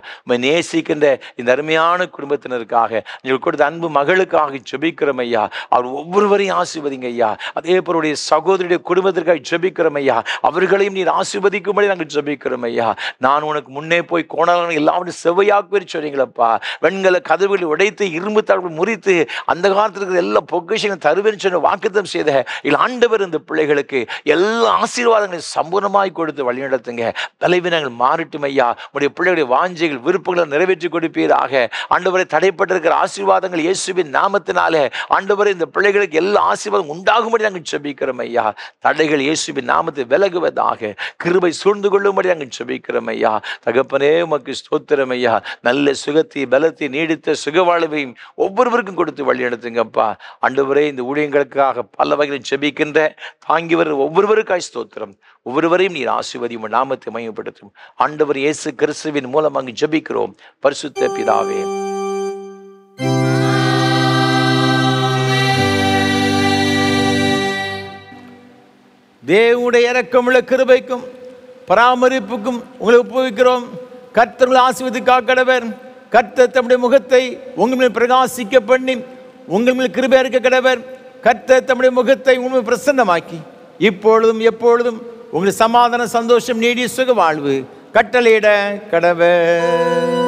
நேசிக்கின்ற இந்த அருமையான குடும்பத்தினருக்காக நீங்கள் கொடுத்த அன்பு மகளுக்காக ஜெபிக்கிறோம் ஐயா. அவர் ஒவ்வொருவரையும் ஆசீர்வதிங்க ஐயா. அதே போல சகோதரியுடைய குடும்பத்திற்காக ஜெபிக்கிறோம் ஐயா. அவர்களையும் நீர் ஆசீர்வதிக்கும்படி நாங்கள் ஜெபிக்கிறோம் ஐயா. நான் உனக்கு முன்னே போய் கோணாలను எல்லாவற்றையும் செவ்வையாக்குவேன் சொன்னீங்களப்பா. வெண்கல கதவுகளை உடைத்து இரும்பு தாழ்வு முறித்து அந்த காலத்தில் இருக்கிற எல்லா பொக்கிஷங்களும் தருவேன்னு சொன்ன வாக்குத்தம் செய்த ஆண்டவர் இந்த பிள்ளைகளுக்கு எல்லா ஆசீர்வாதங்களையும் சம்பூர்ணமாய் கொடுத்து வழிநடத்துங்க. பலவீனங்கள் மாறட்டும் ஐயா. உடைய பிள்ளைகளுடைய வாஞ்சைகள் விருப்பங்களை நிறைவேற்றி கொடுப்பீராக. ஆண்டவரை தடைப்பட்டிருக்கிற ஆசீர்வாதங்கள் இயேசுவின் நாமத்தினாலே ஆண்டவரை இந்த பிள்ளைகளுக்கு எல்லா ஆசீர்வாதம் உண்டாகும்படி நாங்கள் ஜெபிக்கிறோம் ஐயா. தடைகள் இயேசுவின் நாமத்தை விலகுவதாக, கிருபை சூழ்ந்து கொள்ளும்படி நாங்கள் ஜெபிக்கிறோம் ஐயா. தகப்பனே உமக்கு ஸ்தோத்திரம் ஐயா. நல்ல சுகத்தை பலத்தை நீடித்த சுகவாழ்வையும் ஒவ்வொருவருக்கும் கொடுத்து வழி நடத்துங்கப்பா. ஆண்டவரே இந்த ஊழியங்களுக்காக பல வகையில் ஜெபிக்கின்ற தாங்கி வர ஒவ்வொருவருக்காய் ஸ்தோத்திரம். ஒவ்வொருவரையும் நீர் ஆசீர்வதியும், நாமத்தை மையப்படுத்தும். ஆண்டவர் இயேசு கிறிஸ்துவின் மூலமாக ஜெபிக்கிறோம் பரிசுத்த பிதாவே. தேவனுடைய இரக்கமுள்ள கிருபைக்கும் பராமரிப்புக்கும் உங்களை ஒப்புவிக்கிறோம். கர்த்தர் ஆசீர்வதித்து காக்கடவர். கர்த்தர் தம்முடைய முகத்தை உங்கள் மேல் பிரகாசிக்க பண்ணி உங்கள் மேல் கிருபை இருக்க கடவர். கர்த்தர் தம்முடைய முகத்தை உங்கள் பிரசன்னமாக்கி இப்பொழுதும் எப்பொழுதும் உங்கள் சமாதான சந்தோஷம் நீடிய சுக வாழ்வு கட்டளையிட கடவர்.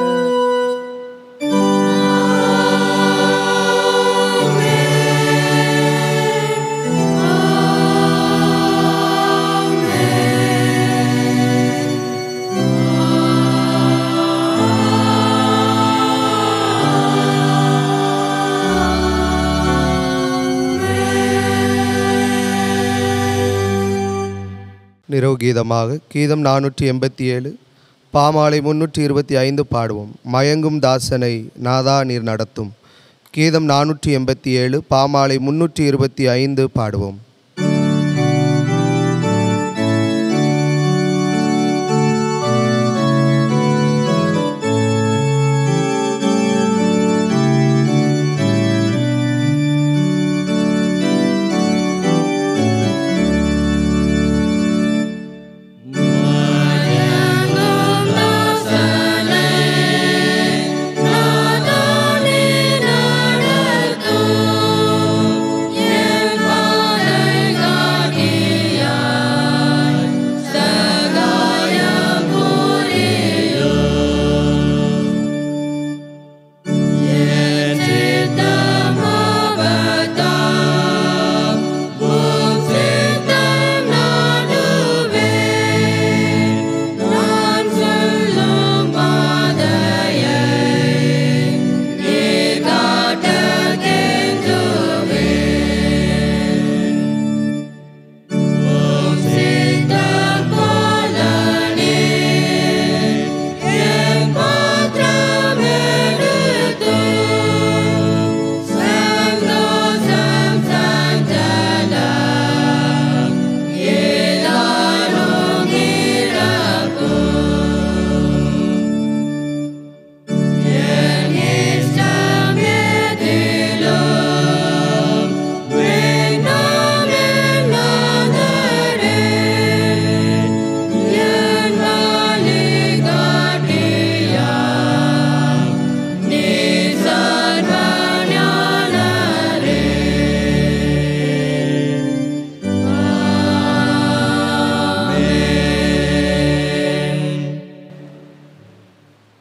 நிரோகீதமாக கீதம் 487 பாமாலை 325 பாடுவோம். மயங்கும் தாசனை நாதா நீர் நடத்தும். கீதம் 487 பாமாலை 325 பாடுவோம்.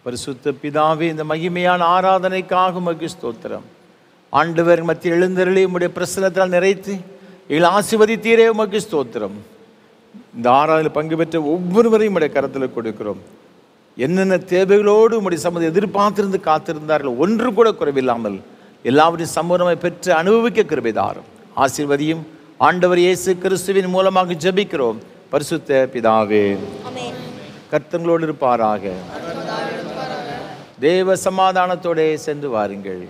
பரிசுத்த பிதாவே, இந்த மகிமையான ஆராதனைக்காக உமக்கு ஸ்தோத்திரம். ஆண்டவர் மத்தியில் எழுந்தருளி உம்முடைய பிரசன்னத்தால் நிறைத்து எங்களை ஆசீர்வதித்தீரே உமக்கு ஸ்தோத்திரம். இந்த ஆராதனையில் பங்கு பெற்ற ஒவ்வொருவரையும் உடைய கரத்தில் கொடுக்கிறோம். என்னென்ன தேவைகளோடு உம்முடைய சம்மதி எதிர்பார்த்திருந்து காத்திருந்தார்கள், ஒன்று கூட குறைவில்லாமல் எல்லாவற்றையும் சம்பூர்ணமாய் பெற்று அனுபவிக்க கிருபைதாரும் ஆசீர்வதியும். ஆண்டவர் இயேசு கிறிஸ்துவின் மூலமாக ஜெபிக்கிறோம் பரிசுத்த பிதாவே. கர்த்தங்களோடு இருப்பாராக. தேவ சமாதானத்தோടെ சென்று வாருங்கள்.